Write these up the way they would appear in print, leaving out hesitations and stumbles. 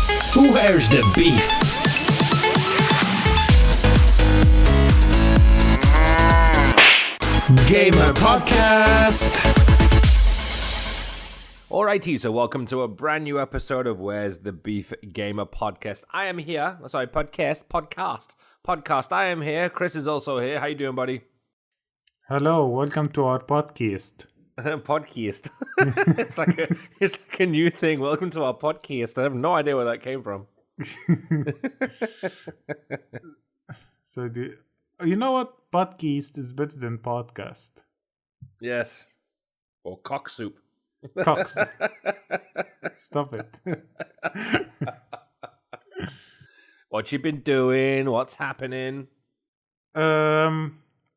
Where's the beef? Gamer Podcast. Alrighty, so welcome to a brand new episode of Where's the Beef Gamer Podcast. I am here. Podcast. I am here. Chris is also here. How you doing, buddy? Hello, welcome to our podcast. Podcast. it's like a new thing. Welcome to our podcast. I have no idea where that came from. So you know what? Podcast is better than podcast. Yes. Or cock soup. Cox. Stop it. What you been doing? What's happening?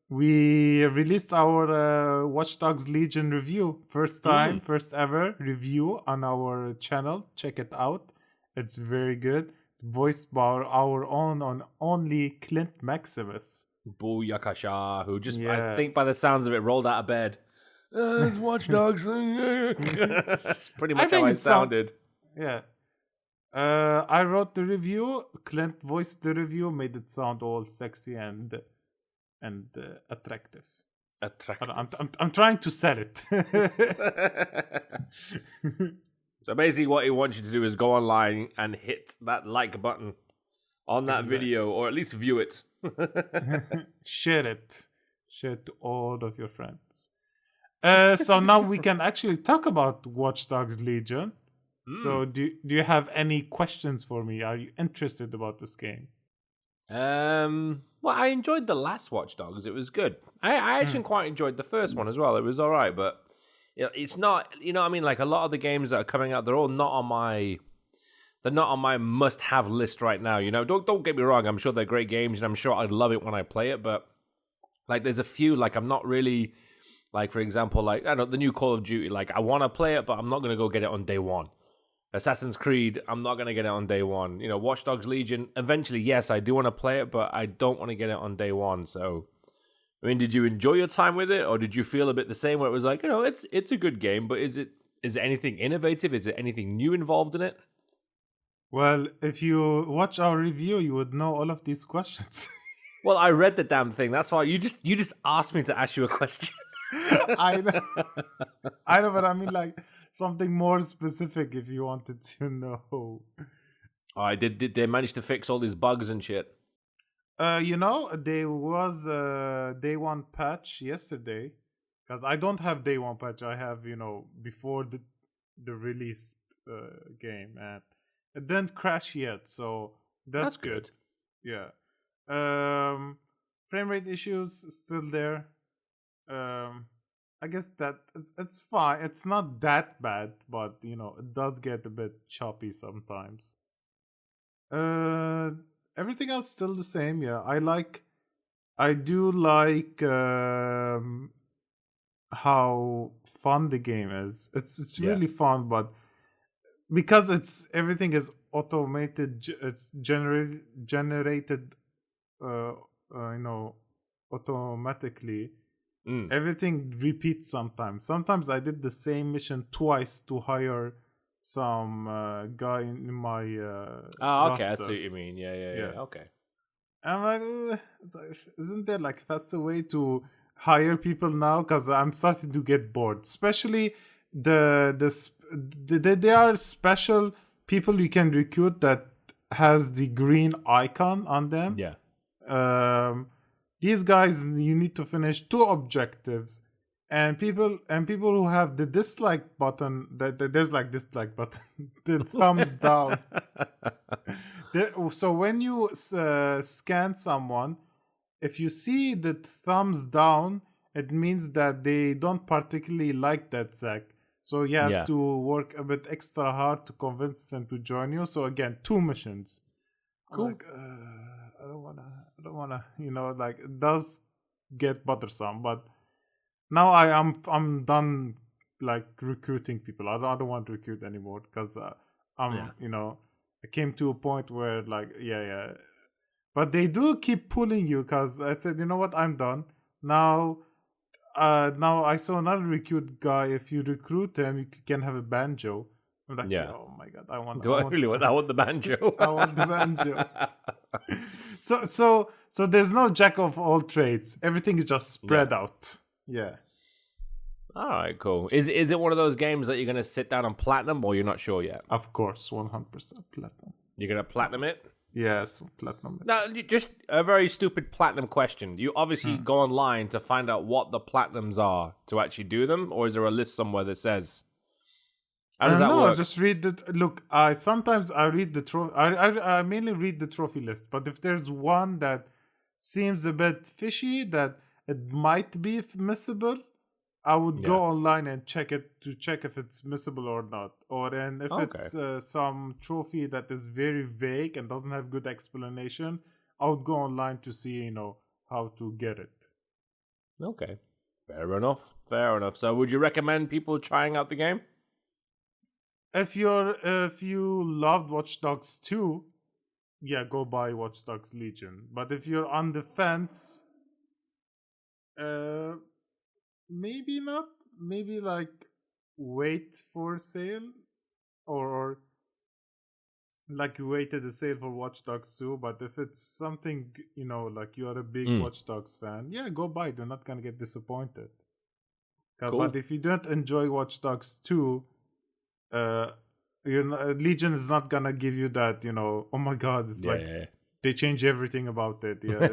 We released our Watchdogs Legion review. First ever review on our channel. Check it out. It's very good. Voiced by our own only Clint Maximus. Booyakasha, who just, Yes. I think by the sounds of it, rolled out of bed. It's Watchdogs. That's pretty much how I sounded. Yeah. I wrote the review. Clint voiced the review, made it sound all sexy and attractive. I'm trying to sell it. So basically what he wants you to do is go online and hit that like button on that video, or at least view it. Share it to all of your friends. So now we can actually talk about Watchdogs Legion. So do you have any questions for me? Are you interested about this game? Well, I enjoyed the last Watch Dogs. It was good. I actually quite enjoyed the first one as well. It was all right, but it's not. You know what I mean? Like a lot of the games that are coming out, they're not on my must-have list right now. You know, don't get me wrong. I'm sure they're great games, and I'm sure I'd love it when I play it. But like, there's a few like I'm not really like. For example, like I don't know, the new Call of Duty. Like I want to play it, but I'm not gonna go get it on day one. Assassin's Creed, I'm not going to get it on day one. You know, Watchdogs Legion, eventually, yes, I do want to play it, but I don't want to get it on day one. So, I mean, did you enjoy your time with it, or did you feel a bit the same where it was like, you know, it's a good game, but is it anything innovative? Is it anything new involved in it? Well, if you watch our review, you would know all of these questions. Well, I read the damn thing. That's why you just asked me to ask you a question. I know, but I mean, like, something more specific if you wanted to know. All right, did they manage to fix all these bugs and shit? You know, there was a day one patch yesterday, because I don't have day one patch. I have, you know, before the release game, and it didn't crash yet, so that's good. Yeah. Frame rate issues still there. I guess that it's fine. It's not that bad, but you know, it does get a bit choppy sometimes. Everything else still the same. Yeah, I do like how fun the game is. It's really fun, but because everything is automated, it's generated, you know, automatically. Everything repeats sometimes. Sometimes I did the same mission twice to hire some guy in my okay, I roster. see what you mean. Yeah. Okay. I'm like, isn't there like faster way to hire people now? Because I'm starting to get bored. Especially there are special people you can recruit that has the green icon on them. Yeah. These guys, you need to finish 2 objectives, and people who have the dislike button, there's like dislike button, the thumbs down. So when you scan someone, if you see the thumbs down, it means that they don't particularly like that Zach. So you have to work a bit extra hard to convince them to join you. So again, 2 missions. Cool. Like, I don't wanna, you know, like it does get bothersome, but now I'm done like recruiting people. I don't want to recruit anymore because you know, I came to a point where like but they do keep pulling you because I said, you know what, I'm done now. Now I saw another recruit guy. If you recruit him, you can have a banjo. I'm like, Yeah. oh my god, I want. Do I really want? I want the banjo. I want the banjo. So there's no jack of all trades. Everything is just spread out. Yeah. All right, cool. Is it one of those games that you're gonna sit down and platinum, or you're not sure yet? Of course, 100% platinum. You're gonna platinum it? Yes, platinum. Now, just a very stupid platinum question. You obviously go online to find out what the platinums are to actually do them, or is there a list somewhere that says? How does that work? Just read the look. I sometimes read the trophy. I mainly read the trophy list. But if there's one that seems a bit fishy, that it might be missable, I would go online and check it to check if it's missable or not. Or then if it's some trophy that is very vague and doesn't have good explanation, I would go online to see, how to get it. Okay, fair enough. So, would you recommend people trying out the game? If you loved Watch Dogs 2, yeah, go buy Watchdogs Legion. But if you're on the fence, maybe not. Maybe wait for sale, or like you waited a sale for Watch Dogs 2. But if it's something like you are a big Watch Dogs fan, yeah, go buy it. You're not gonna get disappointed. Cool. But if you don't enjoy Watch Dogs 2, Legion is not gonna give you that. Oh my god, it's they change everything about it. Yeah,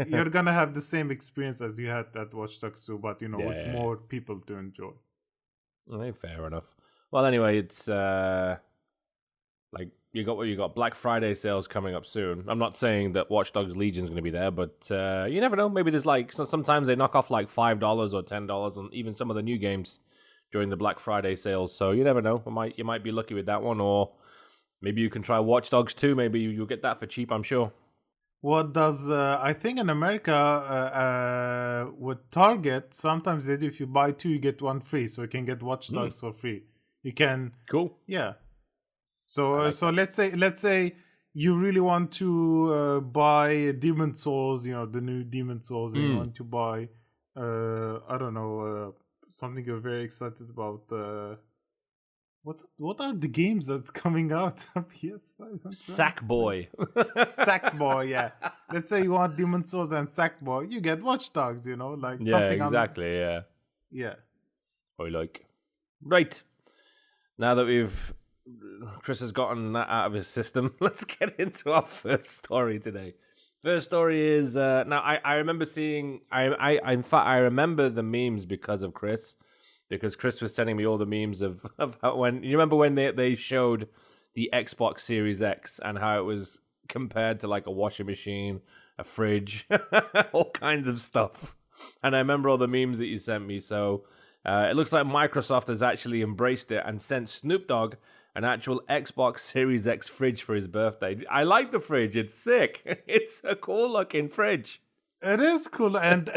you're gonna have the same experience as you had at Watch Dogs 2, but with more people to enjoy. Fair enough. Well, anyway, it's you got Black Friday sales coming up soon. I'm not saying that Watchdogs Legion is going to be there, but you never know. Maybe there's sometimes they knock off $5 or $10 on even some of the new games during the Black Friday sales. So you never know. You might be lucky with that one, or maybe you can try Watch Dogs 2. Maybe you'll get that for cheap, I'm sure. What does I think in America with Target, sometimes they do, if you buy 2 you get 1 free, so you can get Watch Dogs for free. You can yeah. So so let's say you really want to buy Demon Souls, the new Demon Souls, and you want to buy I don't know, something you're very excited about. What are the games that's coming out? PS5. Sackboy. Sackboy, yeah. Let's say you want Demon Souls and Sackboy, you get Watch Dogs, something. Exactly, yeah. Yeah. Right. Now that Chris has gotten that out of his system, let's get into our first story today. First story is now I remember seeing in fact I remember the memes because of Chris. Because Chris was sending me all the memes of how when you remember when they showed the Xbox Series X and how it was compared to like a washing machine, a fridge, all kinds of stuff. And I remember all the memes that you sent me. So it looks like Microsoft has actually embraced it and sent Snoop Dogg an actual Xbox Series X fridge for his birthday. I like the fridge. It's sick. It's a cool looking fridge. It is cool, and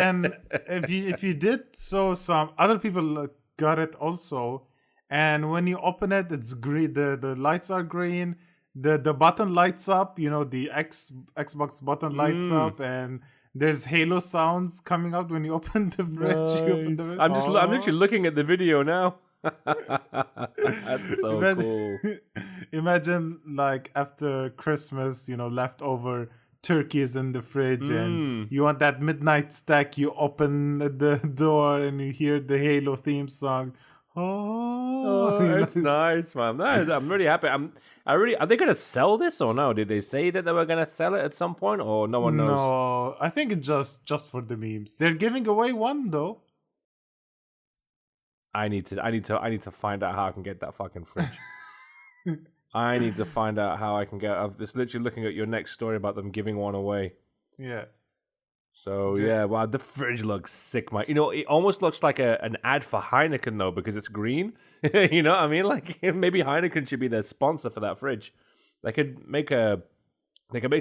if you did, so some other people got it also, and when you open it, it's green. The lights are green. The button lights up. The Xbox button lights up, and there's Halo sounds coming out when you open the fridge. Nice. You open the fridge. I'm actually looking at the video now. That's so cool. Imagine after Christmas, leftover turkeys in the fridge, and you want that midnight snack. You open the door and you hear the Halo theme song. It's nice, man. I'm really happy. Are they going to sell this or no? Did they say that they were going to sell it at some point, or no one knows? No, I think it's just for the memes. They're giving away one though. I need to find out how I can get that fucking fridge. I need to find out how I can get. I'm just literally looking at your next story about them giving one away. Yeah. So yeah, wow, the fridge looks sick, man. It almost looks like an ad for Heineken though, because it's green. You know what I mean? Like maybe Heineken should be their sponsor for that fridge. They could make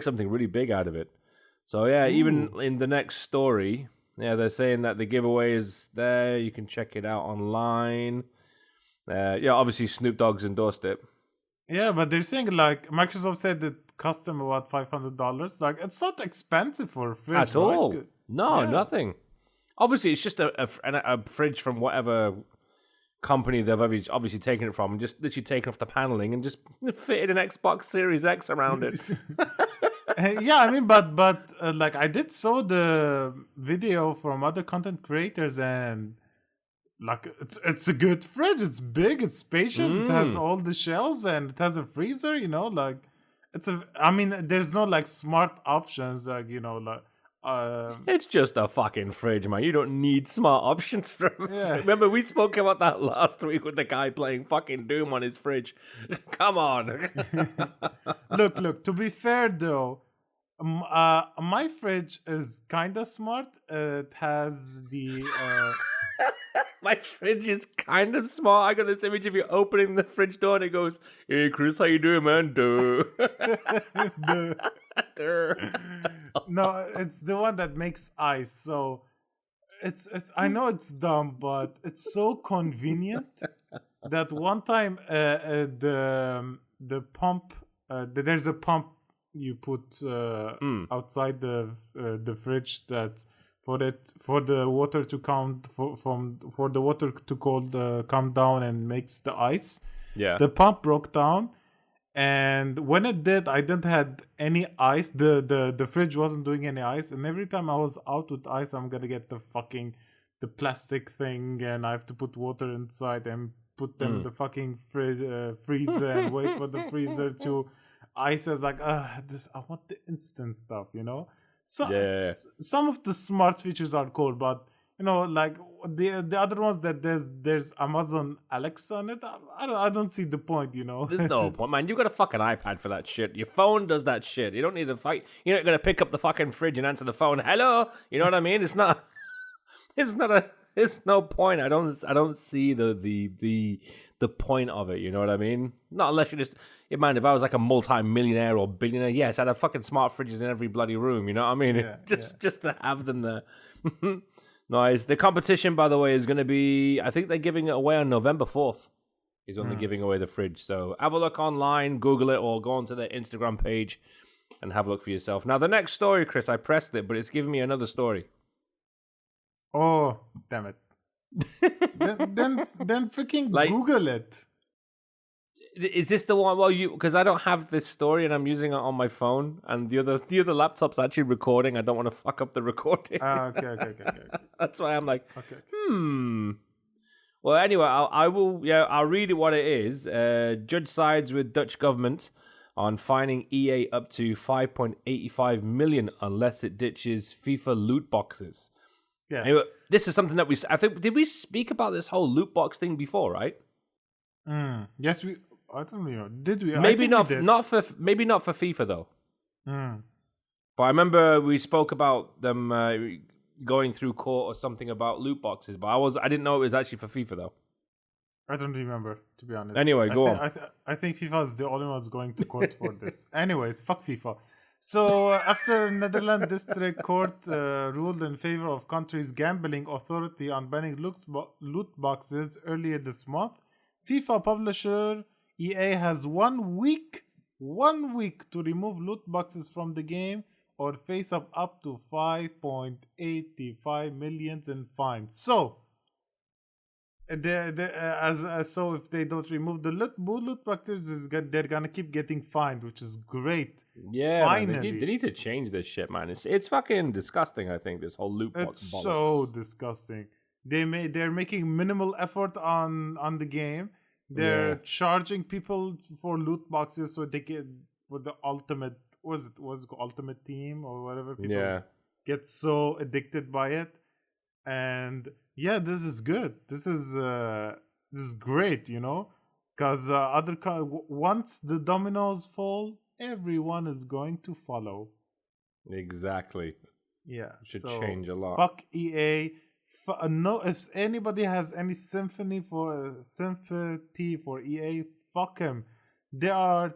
something really big out of it. So yeah, even in the next story, yeah, they're saying that the giveaway is there. You can check it out online. Yeah, obviously Snoop Dogg's endorsed it. Yeah, but they're saying Microsoft said it cost them about $500. It's not expensive for a fridge at all. Right? No, nothing. Obviously, it's just a fridge from whatever company they've obviously taken it from, and just literally taken off the paneling and just fitted an Xbox Series X around it. Yeah, I mean, but like I did saw the video from other content creators, and like it's a good fridge. It's big, it's spacious, it has all the shelves, and it has a freezer. Like I mean, there's no like smart options, like like. It's just a fucking fridge, man. You don't need smart options for a Yeah. Remember, we spoke about that last week with the guy playing fucking Doom on his fridge. Come on. Look. To be fair, though, my fridge is kind of smart. It has the. My fridge is kind of small. I got this image of you opening the fridge door and it goes, "Hey, Chris, how you doing, man?" Duh. No, it's the one that makes ice. So it's I know it's dumb, but it's so convenient that one time the pump there's a pump you put outside the fridge that for the water to for the water to come down and makes the ice. Yeah. The pump broke down, and when it did, I didn't had any ice. The fridge wasn't doing any ice, and every time I was out with ice, I'm gonna get the plastic thing, and I have to put water inside and put them in the fucking freezer and wait for the freezer to ice. Is like, I want the instant stuff, So Yeah. some of the smart features are cool, but like the other ones that there's Amazon Alexa on it. I don't see the point, There's no point, man. You got a fucking iPad for that shit. Your phone does that shit. You don't need to fight. You're not gonna pick up the fucking fridge and answer the phone. Hello. You know what I mean? It's not. It's no point. I don't see the point of it. You know what I mean? Not unless you just. Yeah, man, if I was like a multi-millionaire or billionaire, yes, I'd have fucking smart fridges in every bloody room. You know what I mean? Yeah, just to have them there. Nice. The competition, by the way, is going to be. I think they're giving it away on November 4th. Is when they're giving away the fridge. So have a look online, Google it, or go onto their Instagram page and have a look for yourself. Now, the next story, Chris, I pressed it, but it's giving me another story. Oh, damn it! then freaking Google it. Is this the one? Well, because I don't have this story and I'm using it on my phone, and the other laptop's actually recording. I don't want to fuck up the recording. Okay. That's why I'm like, okay. Well, anyway, I'll read it what it is. Judge sides with Dutch government on fining EA up to 5.85 million unless it ditches FIFA loot boxes. Yes. Anyway, this is something that I think, did we speak about this whole loot box thing before, right? Yes, I don't know. Did we? Maybe not for FIFA though. But I remember we spoke about them going through court or something about loot boxes. But I didn't know it was actually for FIFA though. I don't remember, to be honest. Anyway, go on. I think FIFA is the only one's going to court for this. Anyways, fuck FIFA. So after Netherlands District Court ruled in favor of country's gambling authority on banning loot boxes earlier this month, FIFA publisher EA has 1 week to remove loot boxes from the game or face up to 5.85 million in fines. So, so if they don't remove the loot boxes, they're gonna keep getting fined, which is great. Yeah, finally, man, they need to change this shit, man. It's fucking disgusting. I think this whole loot box. It's so disgusting. They're making minimal effort on the game. They're charging people for loot boxes so they get for the ultimate. Was it Ultimate Team or whatever? People get so addicted by it, and this is good. This is great, because once the dominoes fall, everyone is going to follow. Exactly. Yeah, should change a lot. Fuck EA. No, if anybody has any sympathy for EA, fuck him. They are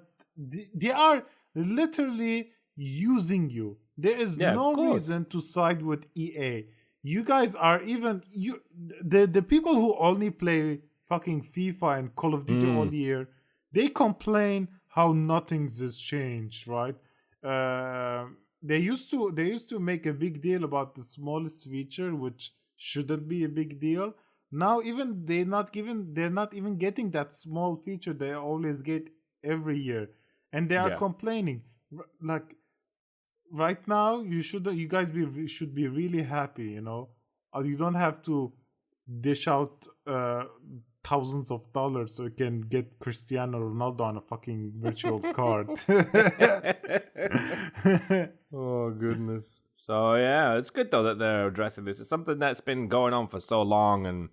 literally using you. There is no reason to side with EA. You guys are the people who only play fucking FIFA and Call of Duty all year. They complain how nothing's has changed, right? They used to make a big deal about the smallest feature, which shouldn't be a big deal. Now even they're not even getting that small feature they always get every year, and they are Yeah. complaining. Like right now, you guys should be really happy. You don't have to dish out thousands of dollars so you can get Cristiano Ronaldo on a fucking virtual card. Oh goodness. So yeah, it's good though that they're addressing this. It's something that's been going on for so long, and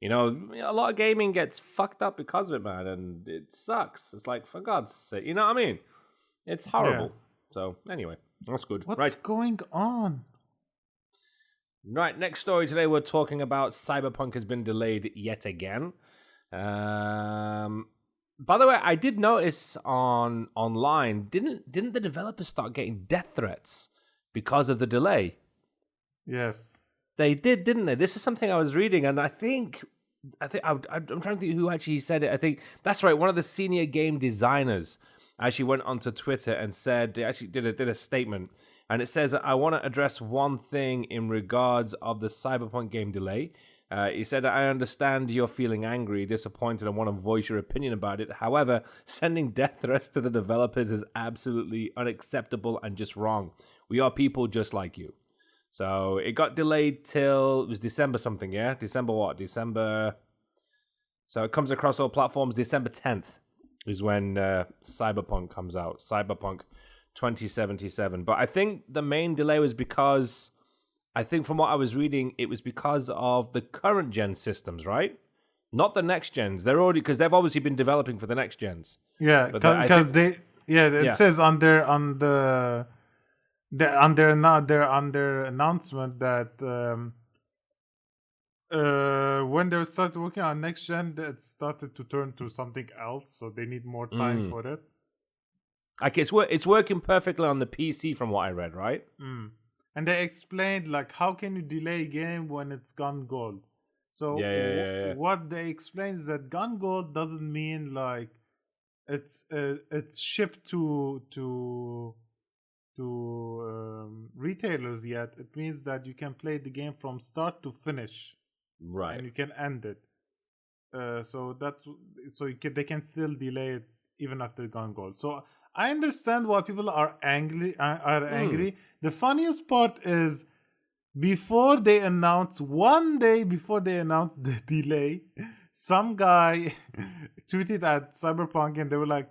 a lot of gaming gets fucked up because of it, man, and it sucks. It's like, for God's sake, you know what I mean? It's horrible. Yeah. So anyway, that's good. What's going on? Right, next story today, we're talking about Cyberpunk has been delayed yet again. By the way, I did notice online, didn't the developers start getting death threats because of the delay? Yes. They did, didn't they? This is something I was reading, and I'm trying to think who actually said it. I think that's right. One of the senior game designers actually went onto Twitter and said, they actually did a statement, and it says, I want to address one thing in regards of the Cyberpunk game delay. He said, I understand you're feeling angry, disappointed, and want to voice your opinion about it. However, sending death threats to the developers is absolutely unacceptable and just wrong. We are people just like you. So it got delayed till, it was December something, yeah? December what? So it comes across all platforms. December 10th is when Cyberpunk comes out. Cyberpunk 2077. But I think the main delay was because, I think from what I was reading, it was because of the current gen systems, right? Not the next gens. Because they've obviously been developing for the next gens. Yeah, because it says on their announcement that when they started working on next gen, it started to turn to something else, so they need more time for it. Like it's working perfectly on the PC from what I read, right? And they explained like how can you delay a game when it's gone gold. So what they explained is that gone gold doesn't mean like it's shipped to retailers yet. It means that you can play the game from start to finish, right? And you can end it. They can still delay it even after gone gold. So I understand why people are angry. The funniest part is one day before they announced the delay, some guy tweeted at Cyberpunk and they were like,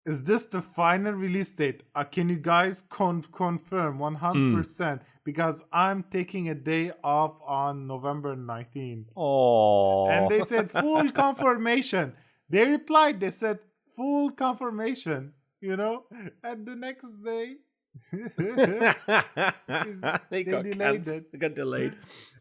is this the final release date? Can you guys confirm 100%? Because I'm taking a day off on November 19th. Oh. And they said full confirmation. They replied, they said full confirmation, and the next day they delayed it. It got delayed.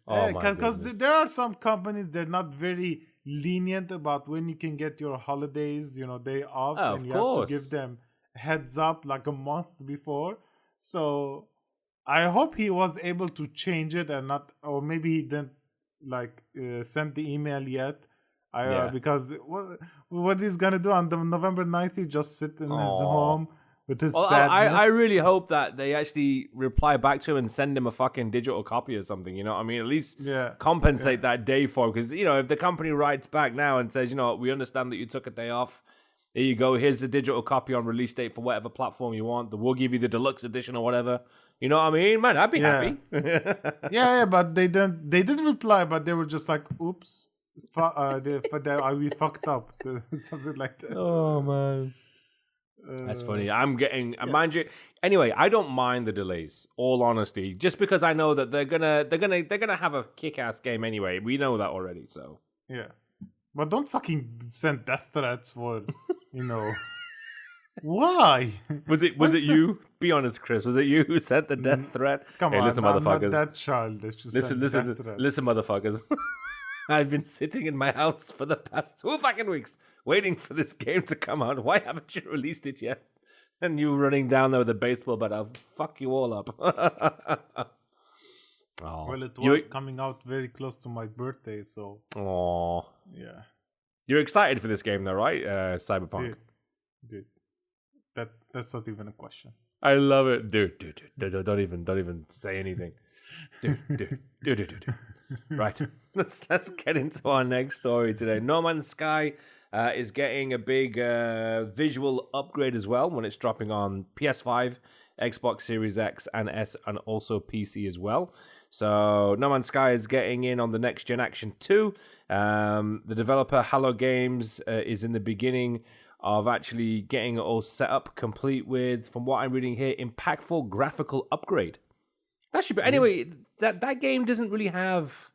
Because there are some companies, they're not very lenient about when you can get your holidays, day off, and you have to give them heads up like a month before. So I hope he was able to change it or maybe he didn't send the email yet. Because what he's gonna do on the November 9th, he just sit in his home with his sadness. I really hope that they actually reply back to him and send him a fucking digital copy or something. You know what I mean? At least compensate that day for him. Because, if the company writes back now and says, we understand that you took a day off. Here you go. Here's the digital copy on release date for whatever platform you want. We'll give you the deluxe edition or whatever. You know what I mean? Man, I'd be happy. But they didn't reply, but they were just like, oops. We fucked up. Something like that. Oh, man. That's funny. Mind you. Anyway, I don't mind the delays. All honesty, just because I know that they're gonna have a kick-ass game anyway. We know that already. So but don't fucking send death threats for Why? Was it you? Be honest, Chris. Was it you who sent the death threat? Come on, listen, motherfuckers. I'm not that childish. Listen, motherfuckers. I've been sitting in my house for the past 2 fucking weeks waiting for this game to come out. Why haven't you released it yet? And you running down there with a baseball bat. I'll fuck you all up. Well, it was coming out very close to my birthday, so... Oh. Yeah. You're excited for this game though, right? Cyberpunk. Dude. That's not even a question. I love it. Dude. Don't even say anything. Dude. Right. Let's get into our next story today. No Man's Sky is getting a big visual upgrade as well when it's dropping on PS5, Xbox Series X and S, and also PC as well. So No Man's Sky is getting in on the next gen action too. The developer Hello Games is in the beginning of actually getting it all set up, complete with, from what I'm reading here, impactful graphical upgrade. That should be anyway. That game doesn't really have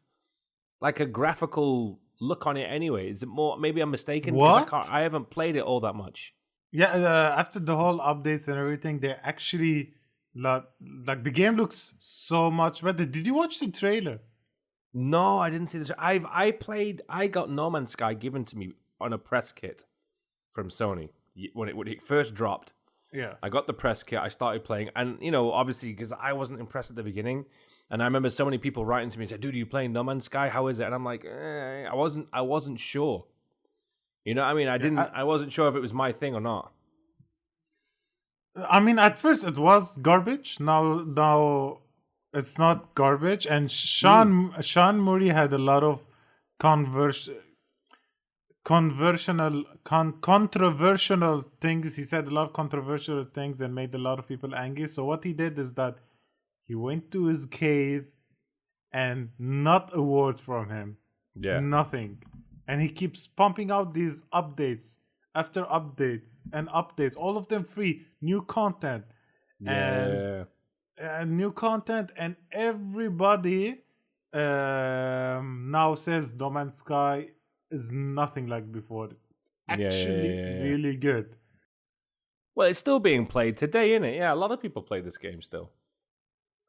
like a graphical look on it anyway. Is it more? Maybe I'm mistaken. What? I haven't played it all that much. Yeah, after the whole updates and everything, they actually like the game looks so much better. Did you watch the trailer? No, I didn't see this. I got No Man's Sky given to me on a press kit from Sony when it first dropped. Yeah. I got the press kit. I started playing, and obviously because I wasn't impressed at the beginning, and I remember so many people writing to me and said, "Dude, are you playing No Man's Sky? How is it?" And I'm like, I wasn't sure. You know what I mean? I wasn't sure if it was my thing or not. I mean, at first it was garbage. Now it's not garbage. And Sean Murray had a lot of controversial things. He said a lot of controversial things and made a lot of people angry. So what he did is that he went to his cave and not a word from him. Yeah. Nothing. And he keeps pumping out these updates after updates and updates, all of them free, new content. Yeah. And new content, and everybody now says No Man's Sky is nothing like before. It's actually really good. Well, it's still being played today, isn't it? Yeah, a lot of people play this game still.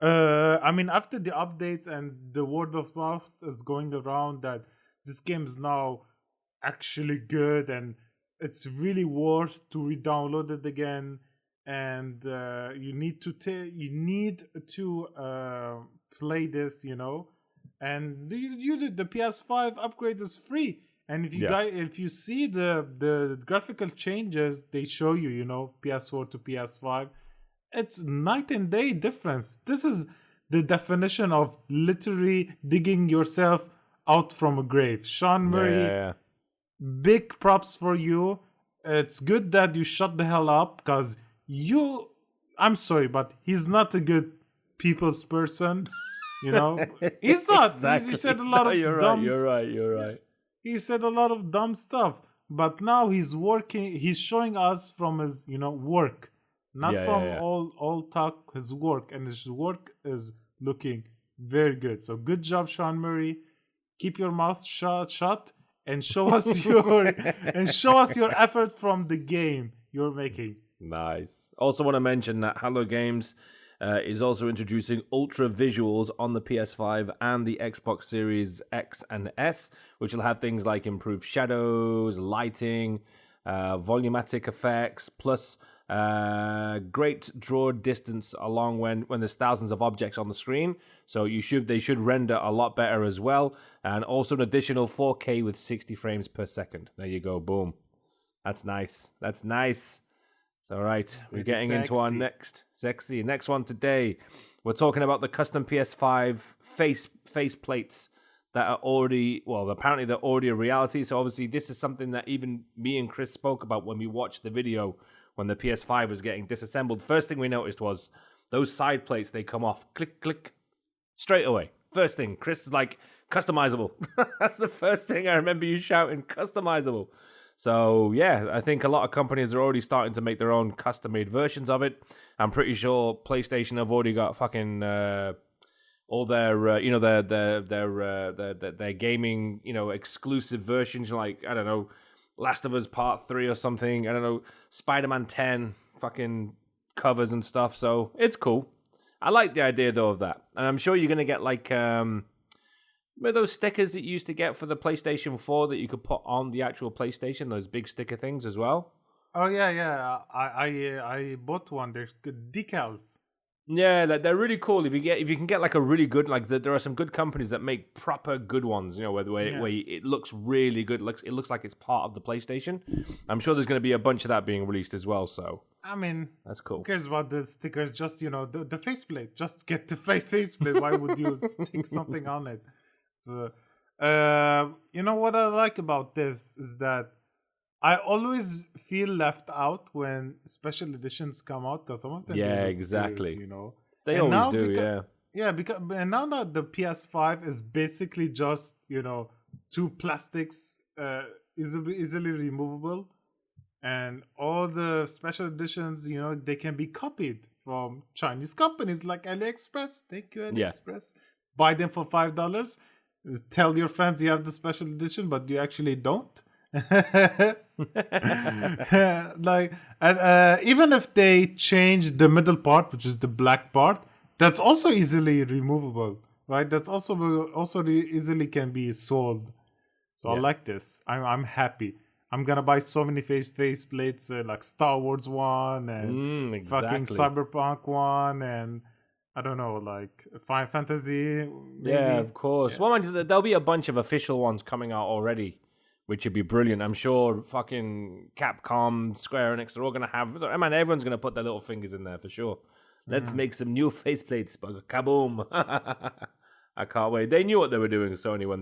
I mean, after the updates and the word of mouth is going around that this game is now actually good and it's really worth to re-download it again, and you need to play this, and the PS5 upgrade is free. And if you see the graphical changes they show you, PS4 to PS5, it's night and day difference. This is the definition of literally digging yourself out from a grave. Sean Murray, big props for you. It's good that you shut the hell up, because I'm sorry, but he's not a good people's person. He's not. Exactly. He said a lot of dumb. You're right. He said a lot of dumb stuff, but now he's working. He's showing us from his, work, not all talk. His work, and his work is looking very good. So good job, Sean Murray. Keep your mouth shut, and show us your effort from the game you're making. Nice. Also want to mention that Hello Games is also introducing ultra visuals on the PS5 and the Xbox Series X and S, which will have things like improved shadows, lighting, volumetric effects, plus great draw distance along when there's thousands of objects on the screen. So they should render a lot better as well, and also an additional 4K with 60 frames per second. There you go, boom. That's nice. So, all right, we're getting into our next one today. We're talking about the custom PS5 face plates that are apparently they're already a reality. So obviously this is something that even me and Chris spoke about when we watched the video when the PS5 was getting disassembled. First thing we noticed was those side plates, they come off, click, click, straight away. First thing, Chris is like, customizable. That's the first thing I remember you shouting, customizable. So, yeah, I think a lot of companies are already starting to make their own custom-made versions of it. I'm pretty sure PlayStation have already got fucking all their, their gaming, exclusive versions, like, I don't know, Last of Us Part 3 or something. I don't know, Spider-Man 10 fucking covers and stuff. So, it's cool. I like the idea, though, of that. And I'm sure you're going to get, like, remember those stickers that you used to get for the PlayStation 4 that you could put on the actual PlayStation? Those big sticker things as well? Oh, yeah. I bought one. There's decals. Yeah, like they're really cool. If you can get like a really good there are some good companies that make proper good ones. You know, where it looks really good. It looks like it's part of the PlayStation. I'm sure there's going to be a bunch of that being released as well. So I mean, that's cool. who cares about the stickers? Just the faceplate. Just get the faceplate. Why would you stick something on it? What I like about this is that I always feel left out when special editions come out because some of them they look exactly. weird. They And always now do, because and now that the PS5 is basically just two plastics, easily removable, and all the special editions they can be copied from Chinese companies like AliExpress. Thank you, AliExpress. Buy them for $5. Tell your friends you have the special edition, but you actually don't. Even if they change the middle part, which is the black part, that's also easily removable, right? That's also easily can be sold. So I like this. I'm happy. I'm gonna buy so many face plates, like Star Wars one and fucking Cyberpunk one, and I don't know, like Final Fantasy. Maybe. Yeah, of course. Yeah. Well, there'll be a bunch of official ones coming out already, which would be brilliant. I'm sure fucking Capcom, Square Enix, they're all gonna have. I mean, everyone's gonna put their little fingers in there for sure. Let's make some new faceplates. Kaboom! I can't wait. They knew what they were doing, Sony, when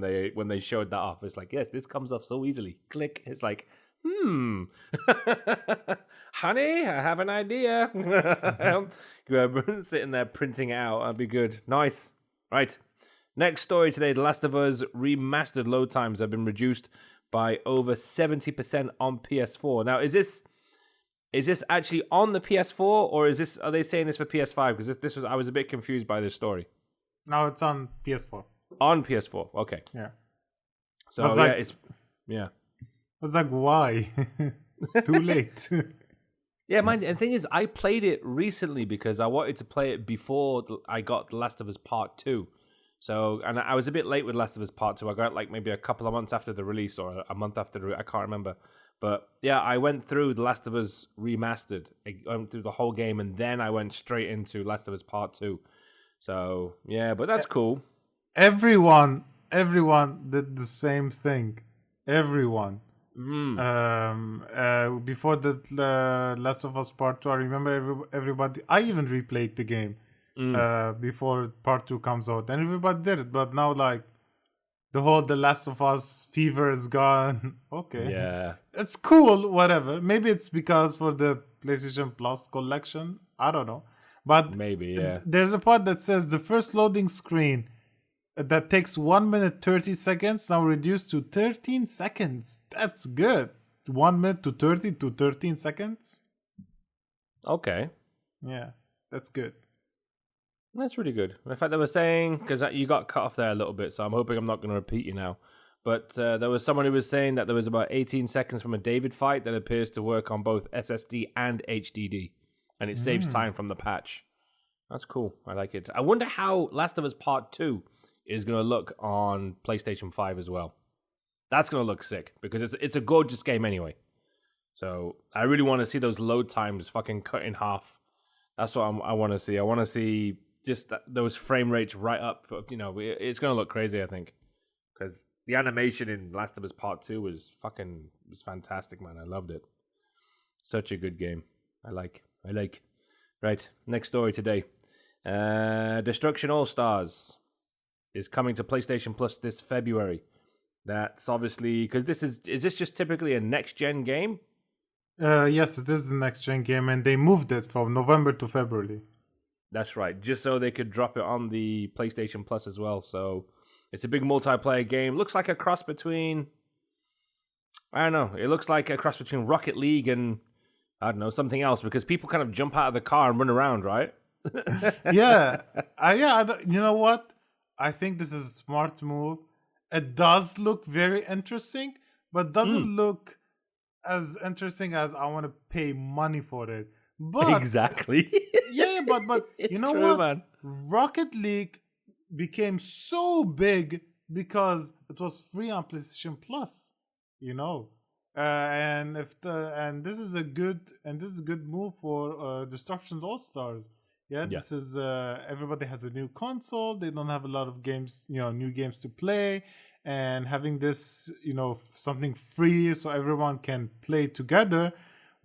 they showed that off. It's like, yes, this comes off so easily. Click. It's like, honey, I have an idea. Sitting there printing it out. That'd be good. Nice. Right. Next story today. The Last of Us remastered load times have been reduced by over 70% on PS4. Now, is this actually on the PS4, or are they saying this for PS5? Because I was a bit confused by this story. No, it's on PS4. On PS4, okay. Yeah. So I was like, why? It's too late. Yeah, mind. And the thing is, I played it recently because I wanted to play it before I got The Last of Us Part 2. So, and I was a bit late with Last of Us Part 2. I got like maybe a couple of months after the release or a month after I can't remember. But yeah, I went through The Last of Us Remastered. I went through the whole game, and then I went straight into Last of Us Part 2. So, yeah, but that's cool. Everyone did the same thing. Everyone. Before the Last of Us Part 2, I remember everybody. I even replayed the game before Part 2 comes out, and everybody did it. But now, like, the Last of Us fever is gone. Okay. Yeah. It's cool, whatever. Maybe it's because for the PlayStation Plus collection. I don't know. But maybe, yeah. There's a part that says the first loading screen that takes 1 minute 30 seconds now reduced to 13 seconds. That's good. 1 minute to 30 to 13 seconds. Okay. Yeah, that's good. That's really good. In fact, they were saying, because you got cut off there a little bit, so I'm hoping I'm not going to repeat you now. But there was someone who was saying that there was about 18 seconds from a David fight that appears to work on both SSD and HDD. And it saves time from the patch. That's cool. I like it. I wonder how Last of Us Part 2 is going to look on PlayStation 5 as well. That's going to look sick because it's a gorgeous game anyway. So I really want to see those load times fucking cut in half. That's what I want to see. I want to see just those frame rates right up. You know, it's going to look crazy, I think. Because the animation in Last of Us Part 2 was fantastic, man. I loved it. Such a good game. I like. Right, next story today. Destruction All-Stars is coming to PlayStation Plus this February. That's obviously... Because is this just typically a next-gen game? Yes, it is the next-gen game, and they moved it from November to February. That's right, just so they could drop it on the PlayStation Plus as well. So it's a big multiplayer game. Looks like a cross between... I don't know. It looks like a cross between Rocket League and... I don't know, something else, because people kind of jump out of the car and run around, right? Yeah. You know what? I think this is a smart move. It does look very interesting, but doesn't look as interesting as I want to pay money for it. But exactly. Yeah, but you know true, what? Man. Rocket League became so big because it was free on PlayStation Plus, you know. And this is a good move for Destruction All Stars. Yeah, Yeah. this is everybody has a new console. They don't have a lot of games, new games to play, and having this, something free so everyone can play together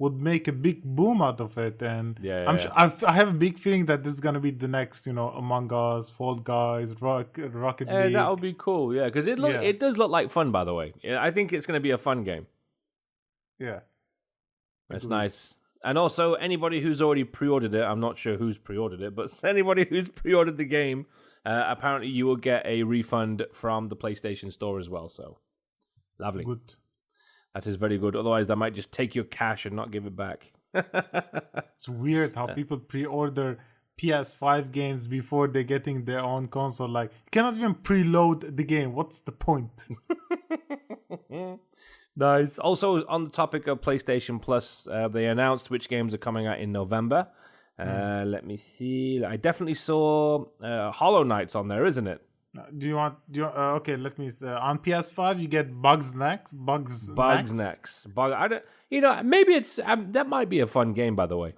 would make a big boom out of it. And I'm Yeah. sure I have a big feeling that this is gonna be the next, Among Us, Fall Guys, Rocket League. That would be cool. Yeah, because it does look like fun. By the way, yeah, I think it's going to be a fun game. Yeah, That's agreed. nice. And also, anybody who's already pre-ordered it, I'm not sure who's pre-ordered it, but anybody who's pre-ordered the game, apparently you will get a refund from the PlayStation Store as well. So, lovely. Good. That is very good. Otherwise, they might just take your cash and not give it back. It's weird how people pre-order PS5 games before they're getting their own console. Like, you cannot even preload the game. What's the point? Nice. Also, on the topic of PlayStation Plus, they announced which games are coming out in November. Let me see. I definitely saw Hollow Knight's on there, isn't it? Okay, let me on PS5 you get Bugs Next. I don't. Maybe it's that might be a fun game. By the way,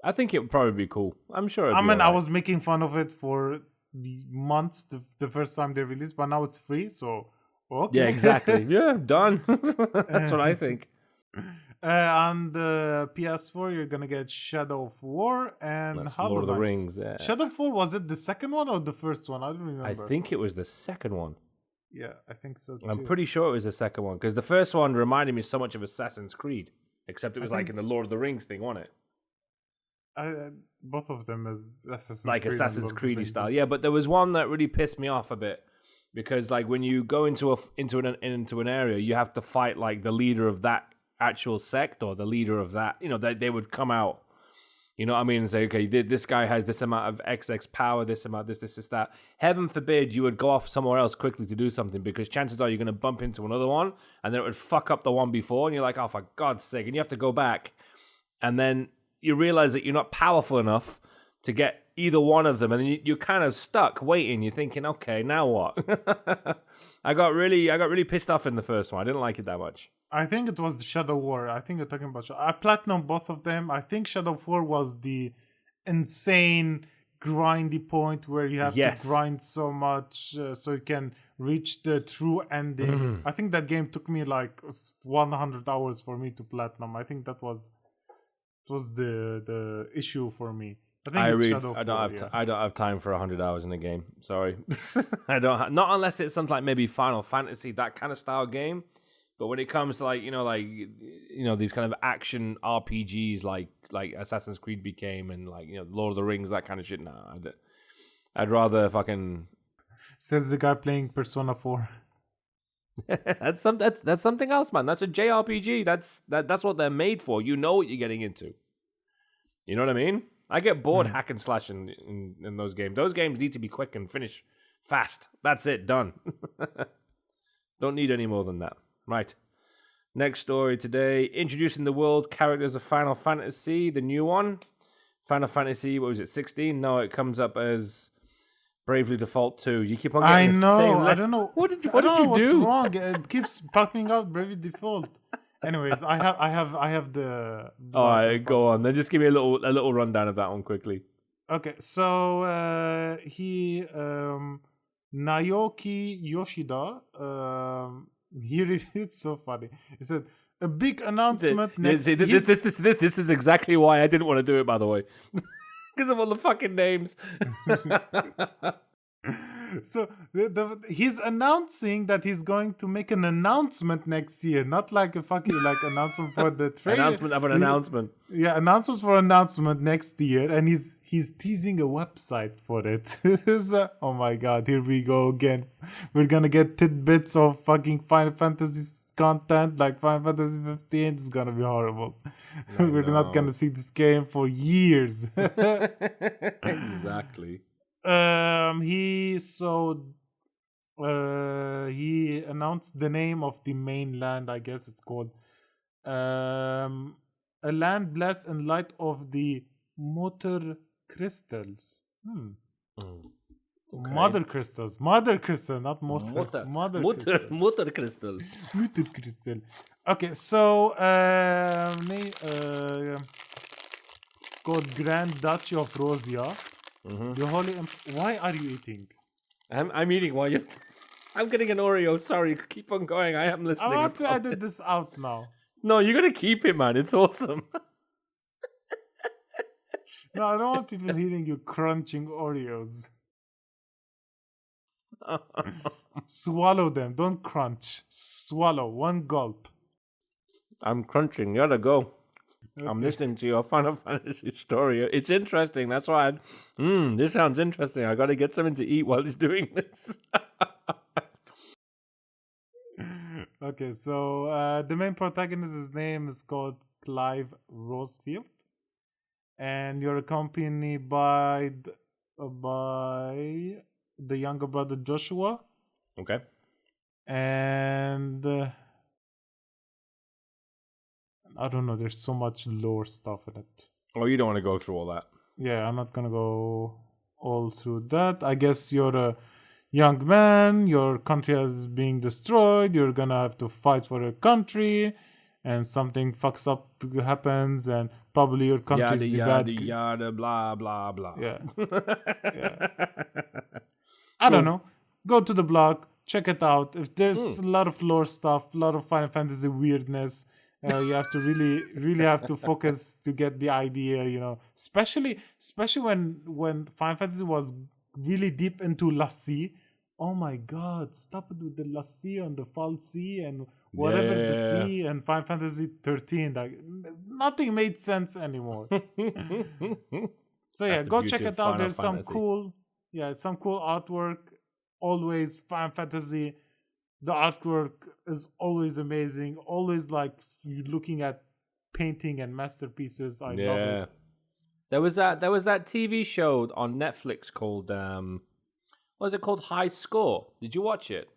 I think it would probably be cool. I'm sure. I was making fun of it for the months the first time they released, but now it's free. So okay. Yeah, exactly. Yeah, done. That's what I think. On the PS4, you're gonna get Shadow of War and Hollow Lord of the Knights. Rings. Yeah. Shadow of War, was it the second one or the first one? I don't remember. I think it was the second one. Yeah, I think so too. I'm pretty sure it was the second one because the first one reminded me so much of Assassin's Creed, except it was like in the Lord of the Rings thing, wasn't it? Both of them as Assassin's like Creed Assassin's Creed style. Yeah, but there was one that really pissed me off a bit because like when you go into an area, you have to fight like the leader of that actual sect or the leader of that. They would come out. You know what I mean? And say, okay, this guy has this amount of XX power, this amount, this, that. Heaven forbid you would go off somewhere else quickly to do something because chances are you're going to bump into another one and then it would fuck up the one before and you're like, oh, for God's sake. And you have to go back. And then you realize that you're not powerful enough to get either one of them. And then you're kind of stuck waiting. You're thinking, okay, now what? I got really pissed off in the first one. I didn't like it that much. I think it was the Shadow War. I think you're talking about I platinumed both of them. I think Shadow War was the insane grindy point where you have to grind so much so you can reach the true ending. I think that game took me like 100 hours for me to platinum. I think that was the issue for me. I don't have time for 100 hours in a game. Sorry. Not unless it's something like maybe Final Fantasy, that kind of style game. But when it comes to these kind of action RPGs like Assassin's Creed became and Lord of the Rings, that kind of shit, nah. I'd rather fucking. Says the guy playing Persona 4. That's something else, man. That's a JRPG. That's what they're made for. You know what you're getting into. You know what I mean? I get bored hack and slash in those games. Those games need to be quick and finish fast. That's it. Done. Don't need any more than that. Right. Next story today. Introducing the world characters of Final Fantasy, the new one. Final Fantasy, what was it, 16? No, it comes up as Bravely Default 2. You keep on getting the same... I don't know. What did you do? What's wrong? It keeps popping out Bravely Default. Anyways, I have the... All right, go on. Then just give me a little rundown of that one quickly. Okay, so Naoki Yoshida... it's so funny. He said a big announcement next. This is exactly why I didn't want to do it. By the way, because of all the fucking names. So he's announcing that he's going to make an announcement next year, not like a fucking announcement for the trailer. Announcement of an announcement. Yeah, announcement for announcement next year, and he's teasing a website for it. Oh my god, here we go again. We're gonna get tidbits of fucking Final Fantasy content like Final Fantasy 15. It's gonna be horrible. We're not gonna see this game for years. Exactly. He announced the name of the mainland. I guess it's called a land blessed in light of the Mother Crystals. Okay. Mother crystals, not motor. Mother crystals. Mother crystal. Okay, so it's called Grand Duchy of Rosia. Why are you eating? I'm eating while you're. I'm getting an Oreo. Sorry, keep on going. I am listening. I have to edit this out now. No, you gotta keep it, man. It's awesome. No, I don't want people hearing you crunching Oreos. Swallow them. Don't crunch. Swallow. One gulp. I'm crunching. You gotta go. Okay. I'm listening to your Final Fantasy story. It's interesting. That's why this sounds interesting. I gotta get something to eat while he's doing this. Okay, so the main protagonist's name is called Clive Rosefield. And you're accompanied by the younger brother Joshua. Okay. And I don't know, there's so much lore stuff in it. Oh, you don't want to go through all that. Yeah, I'm not gonna go all through that. I guess you're a young man, your country is being destroyed, you're gonna have to fight for your country, and something fucks up happens, and probably your country is the bad. Yada, blah, blah, blah. Yeah. Yeah. I don't know. Go to the blog, check it out. If there's a lot of lore stuff, a lot of Final Fantasy weirdness, you have to really have to focus to get the idea, you know. Especially when Final Fantasy was really deep into Lassie. Oh my God! Stop it with the Lassie and the Falsi and whatever the sea and Final Fantasy 13. Like nothing made sense anymore. So yeah, go check it out. There's some cool artwork. Always Final Fantasy. The artwork is always amazing. Always like you looking at painting and masterpieces. I love it. There was that TV show on Netflix called what was it called? High Score. Did you watch it?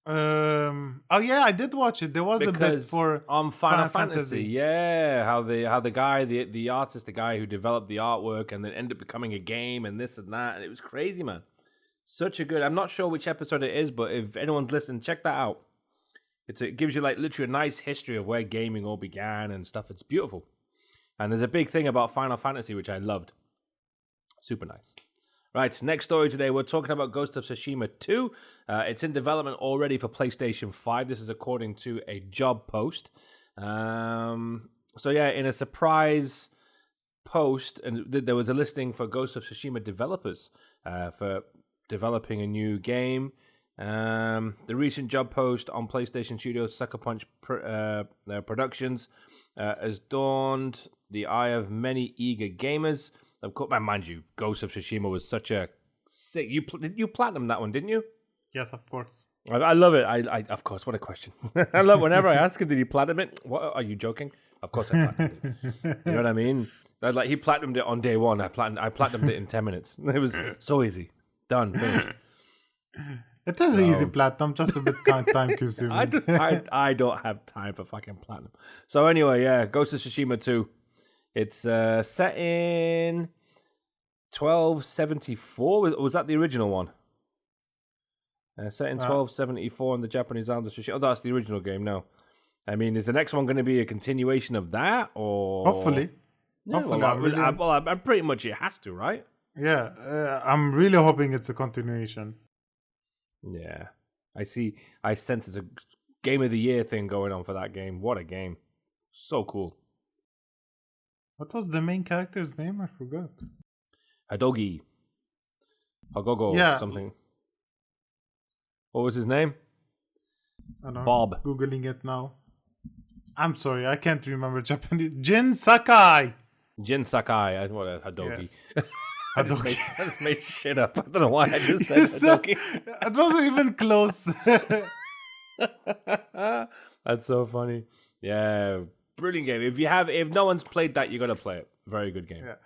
Oh yeah, I did watch it. There was a bit for on Final Fantasy. Yeah, how the guy, the artist, the guy who developed the artwork and then ended up becoming a game and this and that, and it was crazy, man. Such a good. I'm not sure which episode it is, but if anyone's listening, check that out. It gives you like literally a nice history of where gaming all began and stuff. It's beautiful. And there's a big thing about Final Fantasy, which I loved. Super nice. Right, next story today, we're talking about Ghost of Tsushima 2. It's in development already for PlayStation 5. This is according to a job post. So yeah, in a surprise post, and there was a listing for Ghost of Tsushima developers for developing a new game. The recent job post on PlayStation Studios Sucker Punch Productions has dawned the eye of many eager gamers. Of course, mind you, Ghost of Tsushima was such a sick. You platinumed that one, didn't you? Yes, of course. I love it. I of course. What a question. I love whenever I ask him, did he platinum it? What are you joking? Of course I platinumed it. You know what I mean? Like he platinumed it on day one. I platinumed it in 10 minutes. It was so easy. Done. Finished. It is an easy platinum, just a bit time consuming. I don't have time for fucking platinum. So anyway, yeah, Ghost of Tsushima 2. It's set in 1274. Was that the original one? Set in 1274 on the Japanese island of Tsushima. Oh, that's the original game. No, I mean, is the next one going to be a continuation of that, or hopefully? Yeah, hopefully, I'm pretty much it has to, right? Yeah, I'm really hoping it's a continuation. Yeah, I sense it's a game of the year thing going on for that game. What a game! So cool. What was the main character's name? I forgot. Hadogi. Hagogo. Yeah. Something. What was his name? I don't know. Bob. Googling it now. I'm sorry, I can't remember Japanese. Jin Sakai. Jin Sakai. I thought Hadogi. Yes. I just made shit up. I don't know why I just said Hadogi. It wasn't even close. That's so funny. Yeah. Brilliant game. If no one's played that, you gotta play it. Very good game. Yeah.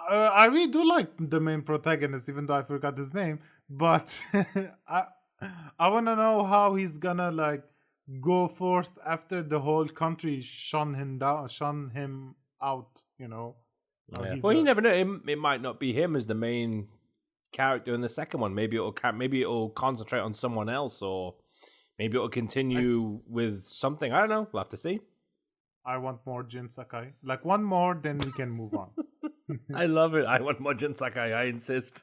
I really do like the main protagonist, even though I forgot his name. But I want to know how he's gonna like go forth after the whole country shun him out. You know. Yeah. Well, you never know. It might not be him as the main character in the second one. Maybe it'll concentrate on someone else, or maybe it'll continue with something. I don't know. We'll have to see. I want more Jin Sakai. Like one more, then we can move on. I love it. I want Mojin Sakai, I insist.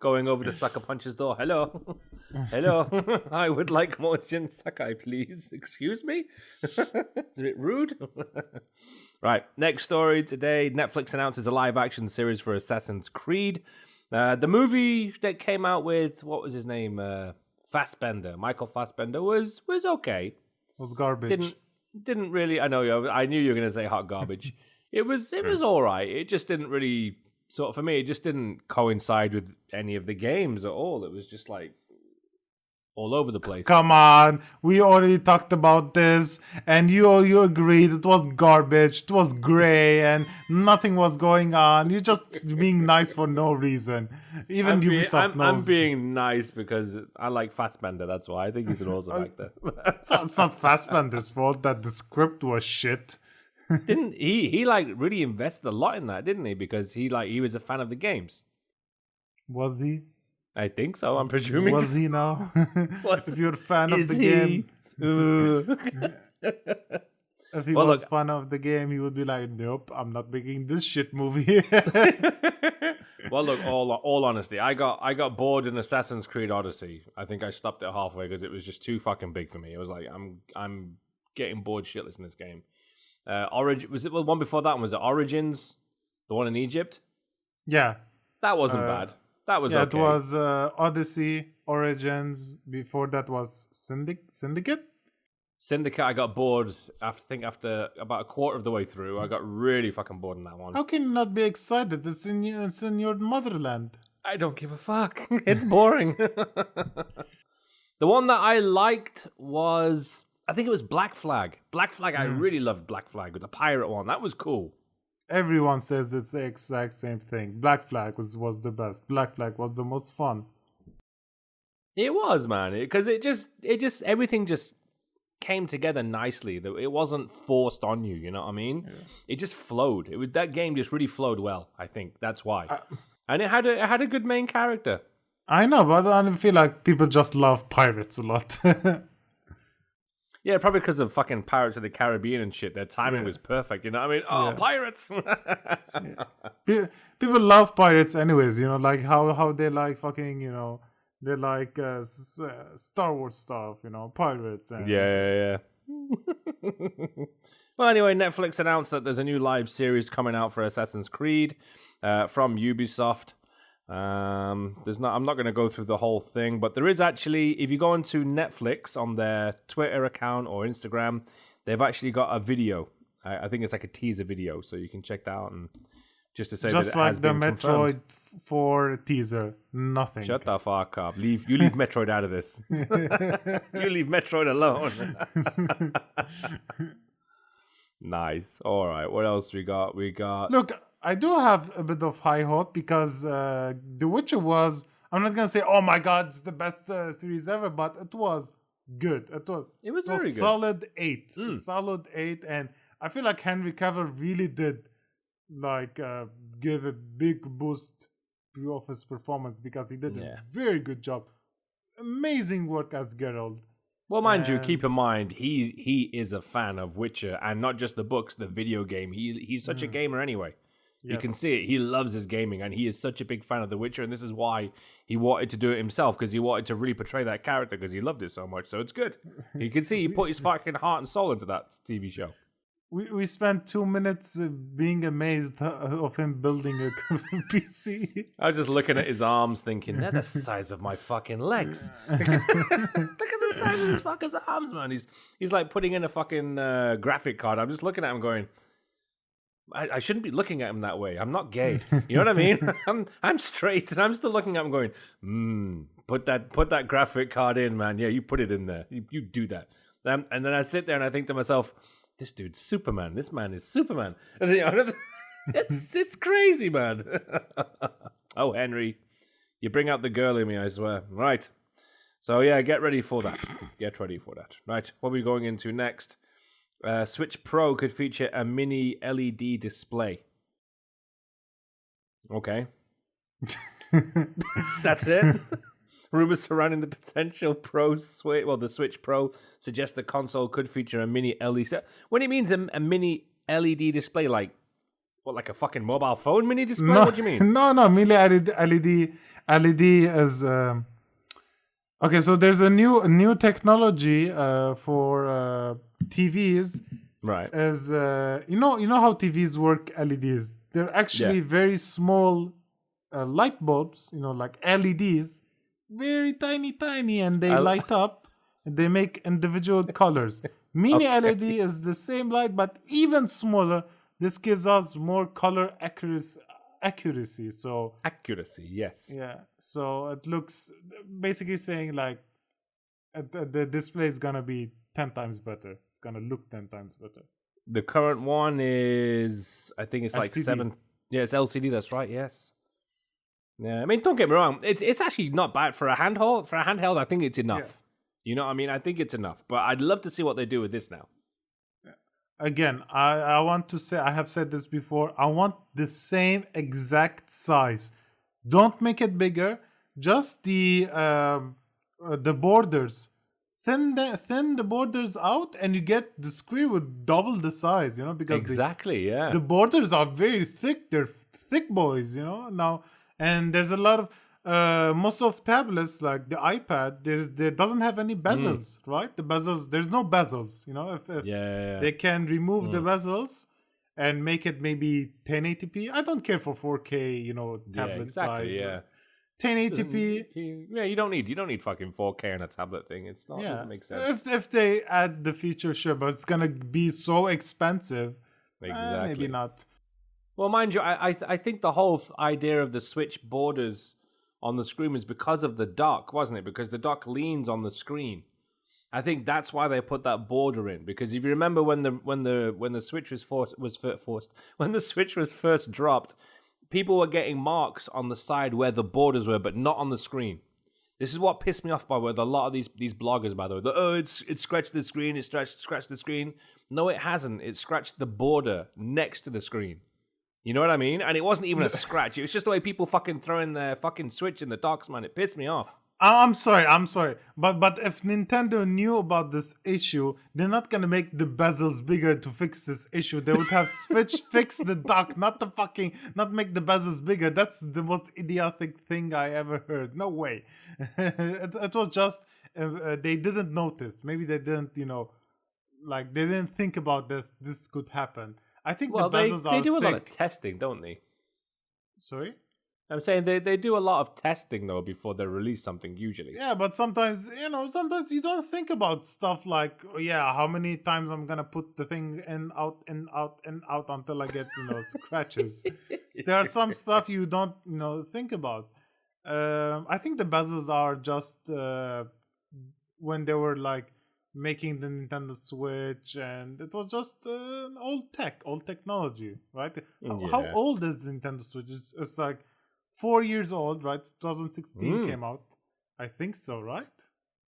Going over to Sucker Punch's door. Hello. Hello. I would like Mojin Sakai, please. Excuse me? It's a bit rude. Right. Next story today. Netflix announces a live-action series for Assassin's Creed. The movie that came out with, what was his name? Fassbender. Michael Fassbender was okay. Was garbage. Didn't really. I knew you were going to say hot garbage. It was all right. It just didn't really for me. It just didn't coincide with any of the games at all. It was just like all over the place. Come on, we already talked about this, and you agreed it was garbage. It was gray, and nothing was going on. You're just being nice for no reason. Even Ubisoft knows. I'm being nice because I like Fassbender. That's why I think he's an awesome actor. It's not Fassbender's fault that the script was shit. Didn't he like really invested a lot in that, didn't he? Because he was a fan of the games. Was he? I think so. I'm presuming. Was he now? If you're a fan of the game, if he was fan of the game, he would be like, "Nope, I'm not making this shit movie." Well, look, all honesty, I got bored in Assassin's Creed Odyssey. I think I stopped it halfway because it was just too fucking big for me. It was like I'm getting bored shitless in this game. Was it the one before that one? Was it Origins, the one in Egypt? Yeah, that wasn't bad. That was okay. It was Odyssey, Origins. Before that was Syndicate. Syndicate, I got bored. After about a quarter of the way through, I got really fucking bored in that one. How can you not be excited? It's in your motherland. I don't give a fuck. It's boring. The one that I liked was, I think it was Black Flag. Black Flag, I really loved Black Flag with the pirate one. That was cool. Everyone says it's the exact same thing. Black Flag was the best. Black Flag was the most fun. It was, man. Because it just everything just came together nicely. It wasn't forced on you. You know what I mean? Yeah. It just flowed. That game just really flowed well. I think that's why. And it had a good main character. I know, but I feel like people just love pirates a lot. Yeah, probably because of fucking Pirates of the Caribbean and shit. Their timing was perfect, you know what I mean? Oh, pirates! People love pirates anyways, like how they like fucking, they like Star Wars stuff, pirates. And, yeah. Well, anyway, Netflix announced that there's a new live series coming out for Assassin's Creed from Ubisoft. I'm not going to go through the whole thing, but there is actually, if you go into Netflix on their Twitter account or Instagram, they've actually got a video. I think it's like a teaser video, so you can check that out and just to say just that it like has the been Metroid confirmed. 4 teaser, nothing. Shut the fuck up. You leave Metroid out of this. You leave Metroid alone. Nice. All right. What else we got? Look, I do have a bit of high hope because The Witcher was, I'm not going to say, oh my God, it's the best series ever, but it was good. It was very good. Solid 8. Solid 8. And I feel like Henry Cavill really did give a big boost of his performance because he did a very good job. Amazing work as Geralt. Well, mind you, keep in mind, he is a fan of Witcher, and not just the books, the video game. He's such a gamer anyway. Yes. You can see it. He loves his gaming, and he is such a big fan of The Witcher, and this is why he wanted to do it himself, because he wanted to really portray that character, because he loved it so much. So it's good. You can see he put his fucking heart and soul into that TV show. We spent 2 minutes being amazed of him building a PC. I was just looking at his arms thinking, they're the size of my fucking legs. Look at the size of his fucking arms, man. He's like putting in a fucking graphic card. I'm just looking at him going, I shouldn't be looking at him that way. I'm not gay. You know what I mean? I'm straight, and I'm still looking at him going, put that graphic card in, man. Yeah, you put it in there. You do that. And then I sit there and I think to myself, this dude's Superman. This man is Superman. And, it's crazy, man. Oh, Henry, you bring out the girl in me, I swear. Right. So, yeah, get ready for that. Right, what are we going into next? Switch Pro could feature a mini LED display. Okay. That's it? Rumors surrounding the potential the Switch Pro suggest the console could feature a mini LED. When it means a mini LED display, like, What, like a fucking mobile phone mini display? No, What do you mean? no, mainly LED is okay. So there's a new technology for TVs. Right. As you know how TVs work. LEDs. They're Yeah. actually very small light bulbs. Like LEDs, very tiny, and they I- light up. And they make individual colors. Mini Okay. LED is the same light, but even smaller. This gives us more color accuracy. So Accuracy, yes. yeah, so it looks basically saying like the display is gonna be 10 times better. It's gonna look 10 times better. The current one is, I think it's like LCD. 7. Yeah, it's LCD. That's right. Yes. Yeah, I mean, don't get me wrong. It's actually not bad for a handheld. For a handheld, I think it's enough. Yeah. You know what I mean? I think it's enough. But I'd love to see what they do with this now. Again, I want to say, I have said this before, I want the same exact size. Don't make it bigger. Just the borders. Thin the borders out, and you get the screen with double the size. Because Exactly. Yeah. the borders are very thick. They're thick boys. Now, and there's a lot of most of tablets like the iPad. There doesn't have any bezels, right? The bezels, there's no bezels. If Yeah. they can remove the bezels and make it maybe 1080p. I don't care for 4K. Tablet exactly, size. Yeah. 1080p. Yeah, you don't need fucking 4K on a tablet thing. It's not. It Yeah, doesn't make sense. if they add the feature, sure, but it's gonna be so expensive. Exactly. Maybe not. Well, mind you, I think the whole idea of the Switch borders on the screen was because of the dock, wasn't it? Because the dock leans on the screen. I think that's why they put that border in. Because if you remember when the Switch when the Switch was first dropped, people were getting marks on the side where the borders were, but not on the screen. This is what pissed me off with a lot of these bloggers, by the way. It scratched the screen, it scratched the screen. No, it hasn't. It scratched the border next to the screen. You know what I mean? And it wasn't even a scratch. It was just the way people fucking throwing their fucking Switch in the docks, man. It pissed me off. I'm sorry. But if Nintendo knew about this issue, they're not gonna make the bezels bigger to fix this issue. They would have Switch fix the dock, not make the bezels bigger. That's the most idiotic thing I ever heard. No way. It was just they didn't notice. Maybe they didn't, they didn't think about this. This could happen. I think the bezels they are do a lot of thick. testing, don't they? Sorry? I'm saying they do a lot of testing though before they release something usually. Yeah, but sometimes you don't think about stuff like, how many times I'm gonna put the thing in, out, until I get scratches. There are some stuff you don't think about. I think the bezels are just when they were like making the Nintendo Switch, and it was just old technology, right? How Yeah. old is the Nintendo Switch? It's like 4 years old, right? 2016 came out. I think so, right?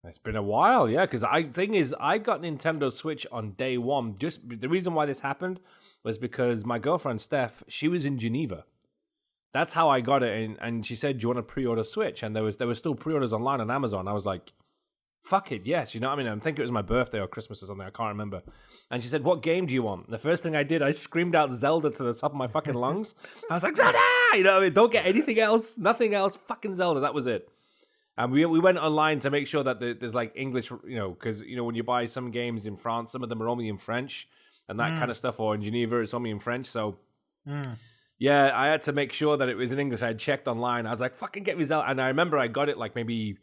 It's been a while, yeah. Because I got Nintendo Switch on day one. Just the reason why this happened was because my girlfriend Steph, she was in Geneva. That's how I got it, and she said, "Do you want to pre-order Switch?" And there was still pre-orders online on Amazon. I was like, "Fuck it, yes." You know what I mean? I think it was my birthday or Christmas or something. I can't remember. And she said, "What game do you want?" The first thing I did, I screamed out Zelda to the top of my fucking lungs. I was like, "Zelda!" You know what I mean? Don't get anything else, nothing else. Fucking Zelda. That was it. And we went online to make sure that there's like English, because when you buy some games in France, some of them are only in French and that kind of stuff, or in Geneva, it's only in French. So. Yeah, I had to make sure that it was in English. I had checked online. I was like, fucking get me Zelda. And I remember I got it like maybe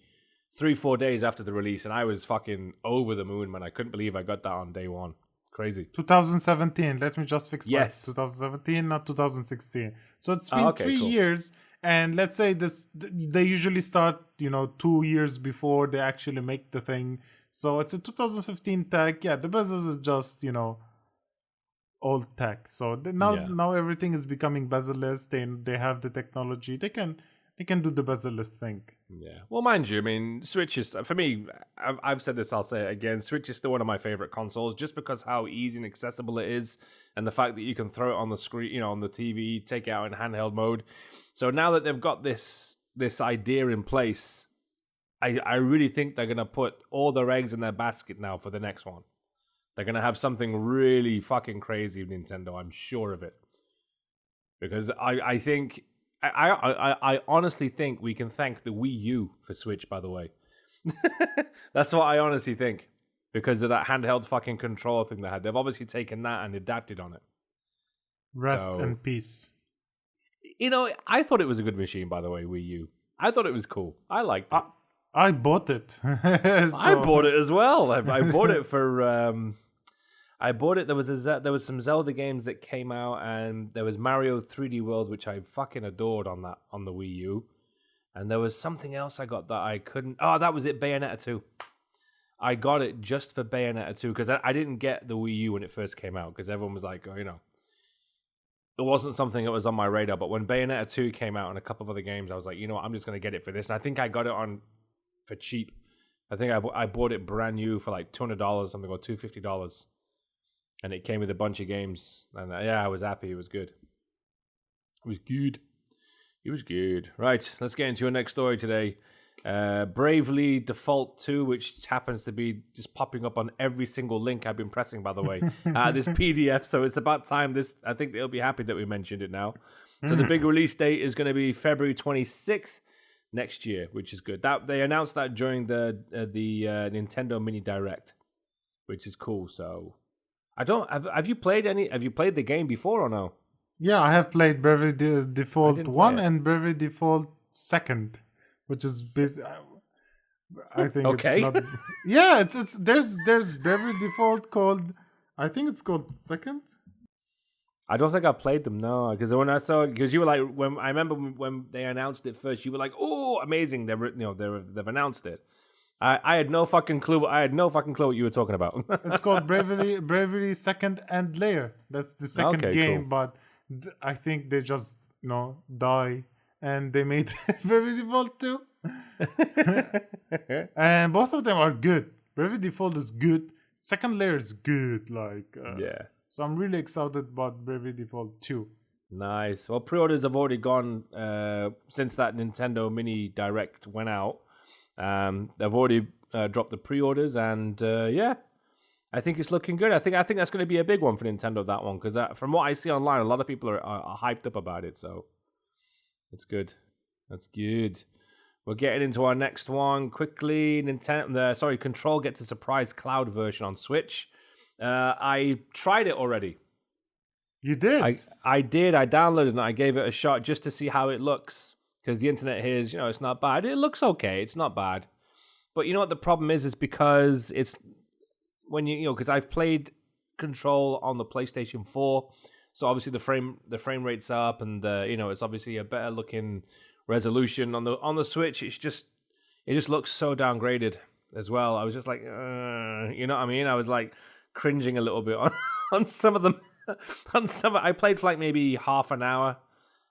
3-4 days after the release, and I was fucking over the moon, man. I couldn't believe I got that on day one. Crazy. 2017. Let me just fix my Yes. 2017, not 2016. So it's been 3 cool. years, and let's say they usually start 2 years before they actually make the thing. So it's a 2015 tech. Yeah, the business is just old tech. So now everything is becoming bezel-less. They have the technology. They can do the bezel-less thing. Yeah. Well, mind you, I mean, Switch is, for me, I've said this, I'll say it again, Switch is still one of my favorite consoles just because how easy and accessible it is, and the fact that you can throw it on the screen, on the TV, take it out in handheld mode. So now that they've got this idea in place, I really think they're going to put all their eggs in their basket now for the next one. They're going to have something really fucking crazy with Nintendo. I'm sure of it. because I think I honestly think we can thank the Wii U for Switch. By the way, that's what I honestly think because of that handheld fucking controller thing they had. They've obviously taken that and adapted on it. Rest in peace. I thought it was a good machine. By the way, Wii U. I thought it was cool. I liked it. I bought it. I bought it as well. I bought it for. I bought it. There was some Zelda games that came out, and there was Mario 3D World, which I fucking adored on the Wii U. And there was something else I got that I couldn't. Oh, that was it. Bayonetta 2. I got it just for Bayonetta 2 because I didn't get the Wii U when it first came out because everyone was like, it wasn't something that was on my radar. But when Bayonetta 2 came out and a couple of other games, I was like, I'm just gonna get it for this. And I think I got it for cheap. I think I bought it brand new for like $200 something or $250. And it came with a bunch of games. And I was happy. It was good. It was good. Right, let's get into your next story today. Bravely Default 2, which happens to be just popping up on every single link I've been pressing, by the way. This PDF, so it's about time. I think they'll be happy that we mentioned it now. So the big release date is going to be February 26th next year, which is good. That they announced that during the Nintendo Mini Direct, which is cool. So have you played the game before or no? Yeah, I have played Bravely Default 1 and Bravely Default 2nd, which is busy. I think okay. It's not. Yeah, it's there's Bravely Default called. I think it's called 2nd. I don't think I've played them, no. Because when I saw it, because you were like, I remember when they announced it first, you were like, "Oh, amazing! They've announced it." I had no fucking clue. What you were talking about. It's called Bravery 2nd and Layer. That's the second game, cool. But I think they just die and they made Bravely Default 2. And both of them are good. Bravely Default is good. Second Layer is good. Yeah. So I'm really excited about Bravely Default 2. Nice. Well, pre-orders have already gone since that Nintendo Mini Direct went out. They've already dropped the pre-orders, and I think it's looking good. I think that's going to be a big one for Nintendo, that one, because from what I see online, a lot of people are hyped up about it. So it's good. That's good. We're getting into our next one quickly. Control gets a surprise cloud version on Switch. I tried it already. You did? I did. I downloaded it and I gave it a shot just to see how it looks. Because the internet here is, it's not bad. It looks okay. It's not bad. But you know what the problem is because it's when because I've played Control on the PlayStation 4, so obviously the frame rate's up, and it's obviously a better looking resolution on the Switch. It just looks so downgraded as well. I was just like, you know what I mean? I was like cringing a little bit on some of them. I played for like maybe half an hour.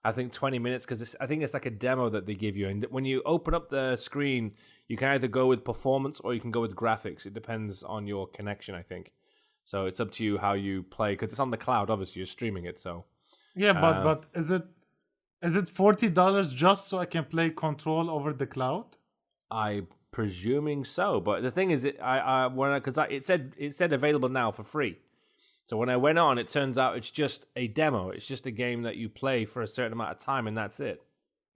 I think 20 minutes because I think it's like a demo that they give you. And when you open up the screen, you can either go with performance or you can go with graphics. It depends on your connection, I think. So it's up to you how you play because it's on the cloud. Obviously, you're streaming it. So yeah, but is it $40 just so I can play Control over the cloud? I'm presuming so. But the thing is, it said available now for free. So when I went on, it turns out it's just a demo. It's just a game that you play for a certain amount of time, and that's it.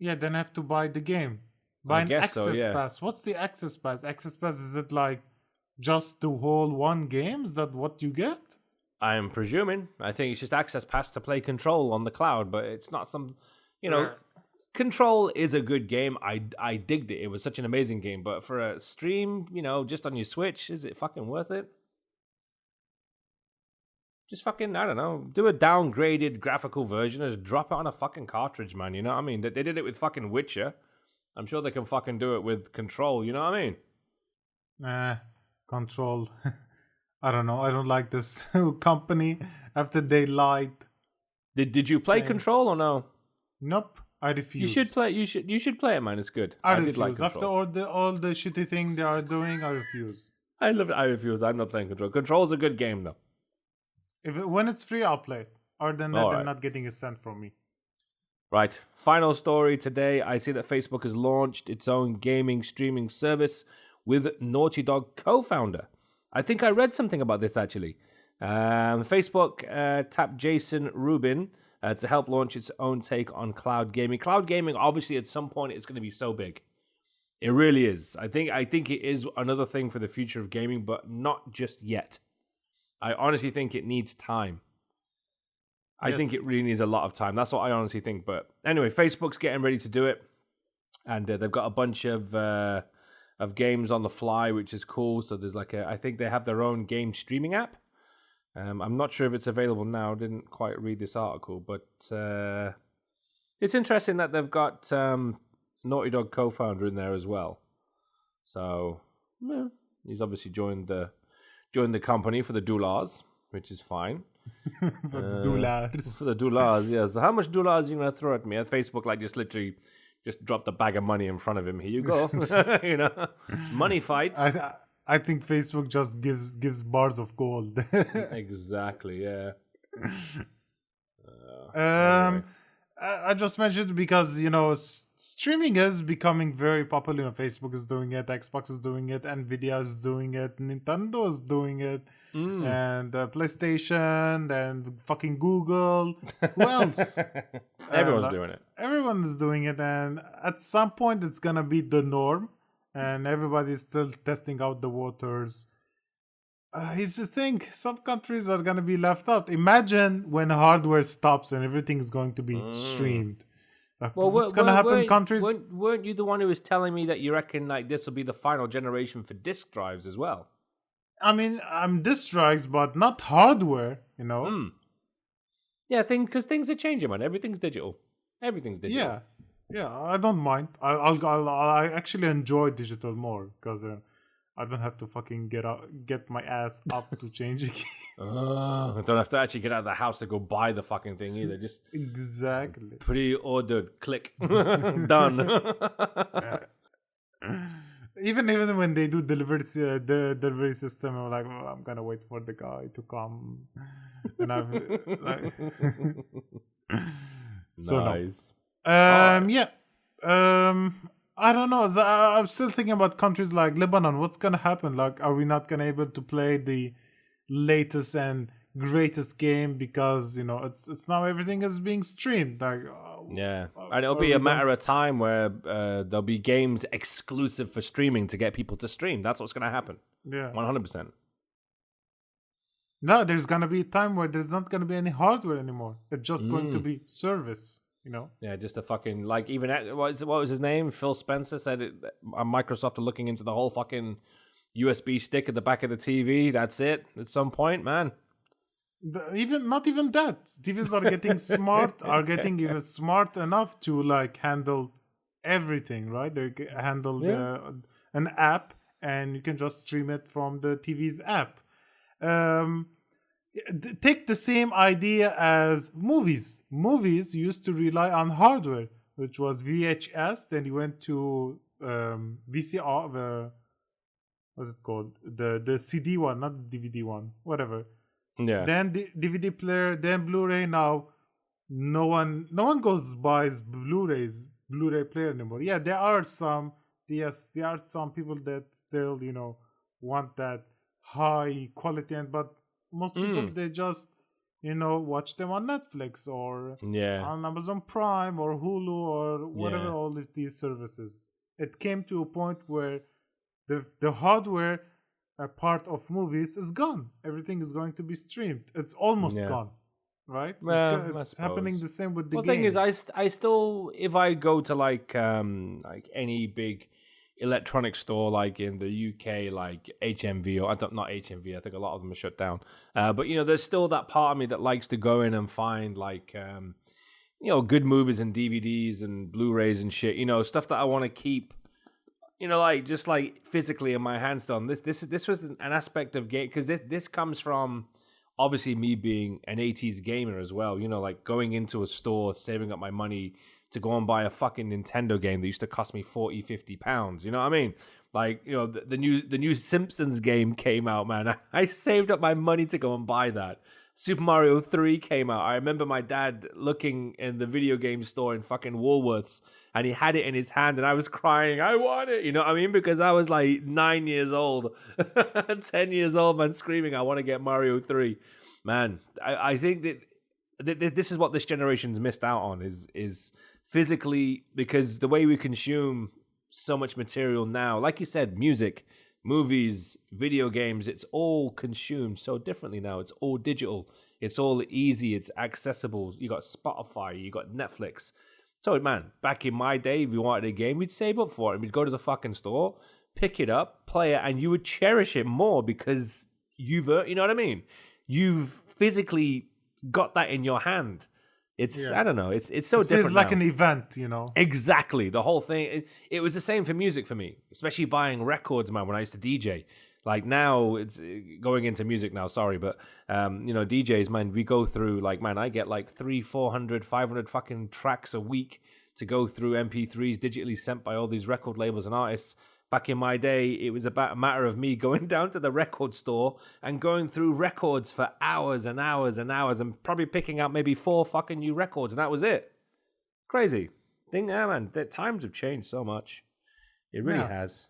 Yeah, then I have to buy the game. Buy an Access Pass. What's the Access Pass? Access Pass, is it like just the whole one game? Is that what you get? I'm presuming. I think it's just Access Pass to play Control on the cloud, but it's not some, Control is a good game. I digged it. It was such an amazing game, but for a stream, just on your Switch, is it fucking worth it? Just fucking, I don't know, do a downgraded graphical version and just drop it on a fucking cartridge, man. You know what I mean? They did it with fucking Witcher. I'm sure they can fucking do it with Control. You know what I mean? Control. I don't know. I don't like this company after they lied. Did you play Control or no? Nope. I refuse. You should play. You should play it, man. It's good. I refuse. Did like After all the shitty thing they are doing, I refuse. I love it. I refuse. I'm not playing Control. Control's a good game though. When it's free, I'll play it. Other than that, they're not getting a cent from me. Right. Final story today. I see that Facebook has launched its own gaming streaming service with Naughty Dog co-founder. I think I read something about this actually. Facebook tapped Jason Rubin, to help launch its own take on cloud gaming. Cloud gaming, obviously, at some point, it's going to be so big. It really is. I think it is another thing for the future of gaming, but not just yet. I honestly think it needs time. I think it really needs a lot of time. That's what I honestly think. But anyway, Facebook's getting ready to do it, and they've got a bunch of games on the fly, which is cool. So there's I think they have their own game streaming app. I'm not sure if it's available now. I didn't quite read this article, but it's interesting that they've got Naughty Dog co-founder in there as well. So he's obviously joined the company for the dollars, which is fine. For the dollars. For the dollars, yes. So how much dollars are you gonna throw at me? At Facebook, just literally just dropped a bag of money in front of him. Here you go. Money fight. I think Facebook just gives bars of gold. Exactly. Yeah. Anyway. I just mentioned because streaming is becoming very popular. Facebook is doing it, Xbox is doing it, Nvidia is doing it, Nintendo is doing it, and PlayStation and fucking Google. Who else? Everyone's doing it. Everyone is doing it, and at some point it's gonna be the norm, and everybody's still testing out the waters. Here's the thing: some countries are gonna be left out. Imagine when hardware stops and everything's going to be streamed. What's gonna happen? Countries weren't you the one who was telling me that you reckon this will be the final generation for disk drives as well? I mean, disk drives, but not hardware. Yeah, because things are changing, man. Everything's digital. Yeah. I don't mind. I actually enjoy digital more because I don't have to fucking get my ass up to change it. I don't have to actually get out of the house to go buy the fucking thing either. Just exactly pre-ordered, click, done. Even when they do delivery system, I'm like, I'm gonna wait for the guy to come, and I'm like, so nice. I don't know. I'm still thinking about countries like Lebanon. What's gonna happen? Are we not gonna able to play the latest and greatest game because it's now everything is being streamed? And it'll be a matter of time where there'll be games exclusive for streaming to get people to stream. That's what's gonna happen. Yeah, 100%. No, there's gonna be a time where there's not gonna be any hardware anymore. It's just going to be service. Yeah, just a fucking even what was his name? Phil Spencer said Microsoft are looking into the whole fucking USB stick at the back of the TV. That's it. At some point, man. Not even that. TVs are getting smart. Are getting even smart enough to handle everything. Right? They handle an app, and you can just stream it from the TV's app. Take the same idea as movies. Movies used to rely on hardware, which was VHS. Then you went to VCR. What's it called? The CD one, not the DVD one. Whatever. Yeah. Then the DVD player. Then Blu-ray. Now, no one goes buys Blu-ray player anymore. Yeah, there are some. Yes, there are some people that still want that high quality, but most people they just watch them on Netflix or on Amazon Prime or Hulu or whatever all of these services. It came to a point where the hardware part of movies is gone. Everything is going to be streamed. It's almost gone, right? It's happening the same with the games. The thing is, I still, if I go to any big electronic store in the UK, HMV, or not HMV, I think a lot of them are shut down, but there's still that part of me that likes to go in and find good movies and DVDs and Blu-rays and shit, stuff that I want to keep just physically in my hands still. And this was an aspect of game, because this comes from obviously me being an 80s gamer as well, going into a store, saving up my money to go and buy a fucking Nintendo game that used to cost me 40, 50 pounds. You know what I mean? The new Simpsons game came out, man. I saved up my money to go and buy that. Super Mario 3 came out. I remember my dad looking in the video game store in fucking Woolworths, and he had it in his hand, and I was crying, I want it, you know what I mean? Because I was 9 years old, 10 years old, man, screaming, I want to get Mario 3. Man, I think that this is what this generation's missed out on is physically, because the way we consume so much material now, like you said, music, movies, video games, it's all consumed so differently now. It's all digital. It's all easy. It's accessible. You got Spotify. You got Netflix. So, man, back in my day, if we wanted a game, we'd save up for it. We'd go to the fucking store, pick it up, play it, and you would cherish it more because you know what I mean? You've physically got that in your hand. I don't know. It's so different. It feels like an event, you know. Exactly. The whole thing. It was the same for music for me, especially buying records, man, when I used to DJ. Like now, it's going into music now, sorry, but, DJs, man, we go through, like, man, I get like 300, 400, 500 fucking tracks a week to go through MP3s digitally sent by all these record labels and artists. Back in my day, it was about a matter of me going down to the record store and going through records for hours and hours and hours and probably picking out maybe 4 fucking new records, and that was it. Crazy. Man, the times have changed so much. It really has.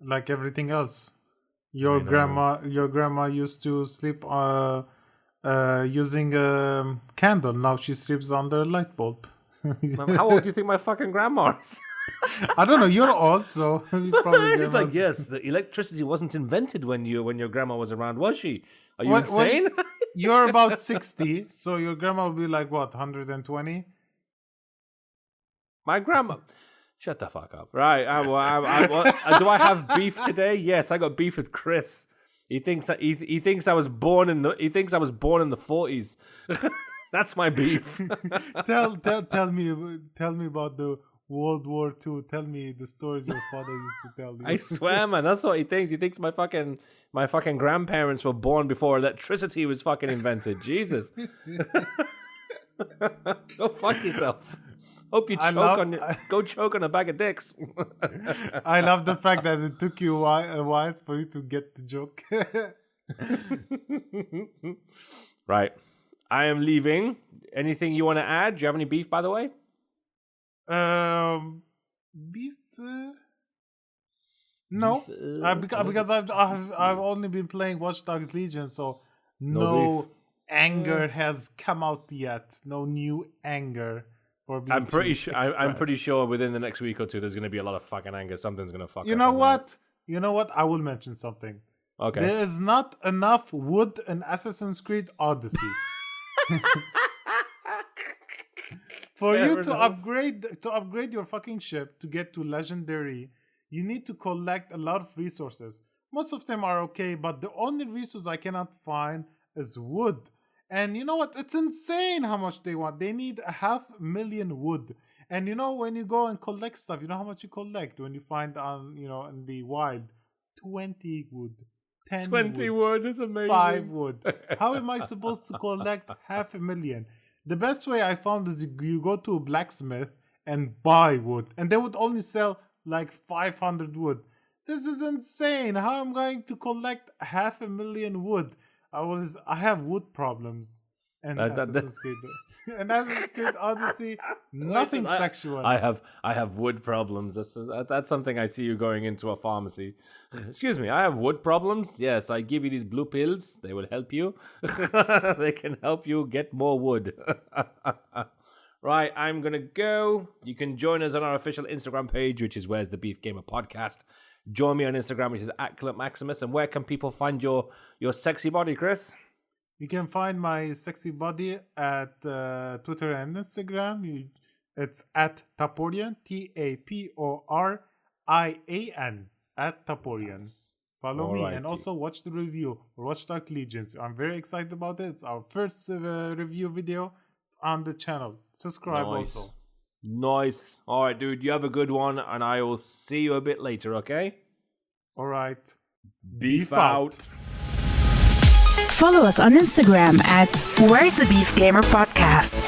Like everything else. Your grandma used to sleep using a candle. Now she sleeps under a light bulb. How old do you think my fucking grandma is? I don't know. You're old, so you probably it's like, yes, the electricity wasn't invented when your grandma was around, was she? Are you insane? You're about 60, so your grandma will be like what, 120? My grandma. Shut the fuck up. Right. Do I have beef today? Yes, I got beef with Chris. He thinks I was born in the 40s. That's my beef. Tell me about the World War II. Tell me the stories your father used to tell you. I swear, man, that's what he thinks. He thinks my fucking grandparents were born before electricity was fucking invented. Jesus. Go fuck yourself. Hope you go choke on a bag of dicks. I love the fact that it took you a while for you to get the joke. Right. I am leaving. Anything you want to add? Do you have any beef, by the way? Beef? No, because I've only been playing Watchdogs Legion, so no anger has come out yet. No new anger. I'm pretty sure within the next week or two there's going to be a lot of fucking anger. Something's going to fuck up. You know what? I will mention something. Okay. There is not enough wood in Assassin's Creed Odyssey. For you to upgrade your fucking ship to get to legendary, you need to collect a lot of resources. Most of them are okay, but the only resource I cannot find is wood. And you know what? It's insane how much they want. They need 500,000 wood. And you know, when you go and collect stuff, you know how much you collect when you find in the wild? 20 wood. 10 20 wood is amazing. 5 wood. How am I supposed to collect 500,000? The best way I found is you go to a blacksmith and buy wood. And they would only sell like 500 wood. This is insane. How am I going to collect 500,000 wood? I have wood problems. And Assassin's Creed. And Assassin's Creed Odyssey, nothing sexual. I have wood problems. That's something I see you going into a pharmacy. Excuse me, I have wood problems. Yes, I give you these blue pills. They will help you. They can help you get more wood. Right, I'm gonna go. You can join us on our official Instagram page, which is Where's the Beef Gamer Podcast. Join me on Instagram, which is @ClipMaximus. And where can people find your sexy body, Chris? You can find my sexy body at Twitter and Instagram. It's @Taporian, TAPORIAN, @Taporian. Follow me and also watch the review for Watchdogs Legion. I'm very excited about it. It's our first review video. It's on the channel. Subscribe also. Nice. All right, dude. You have a good one, and I will see you a bit later, okay? All right. Beef out. Follow us on Instagram at Where's the Beef Gamer Podcast.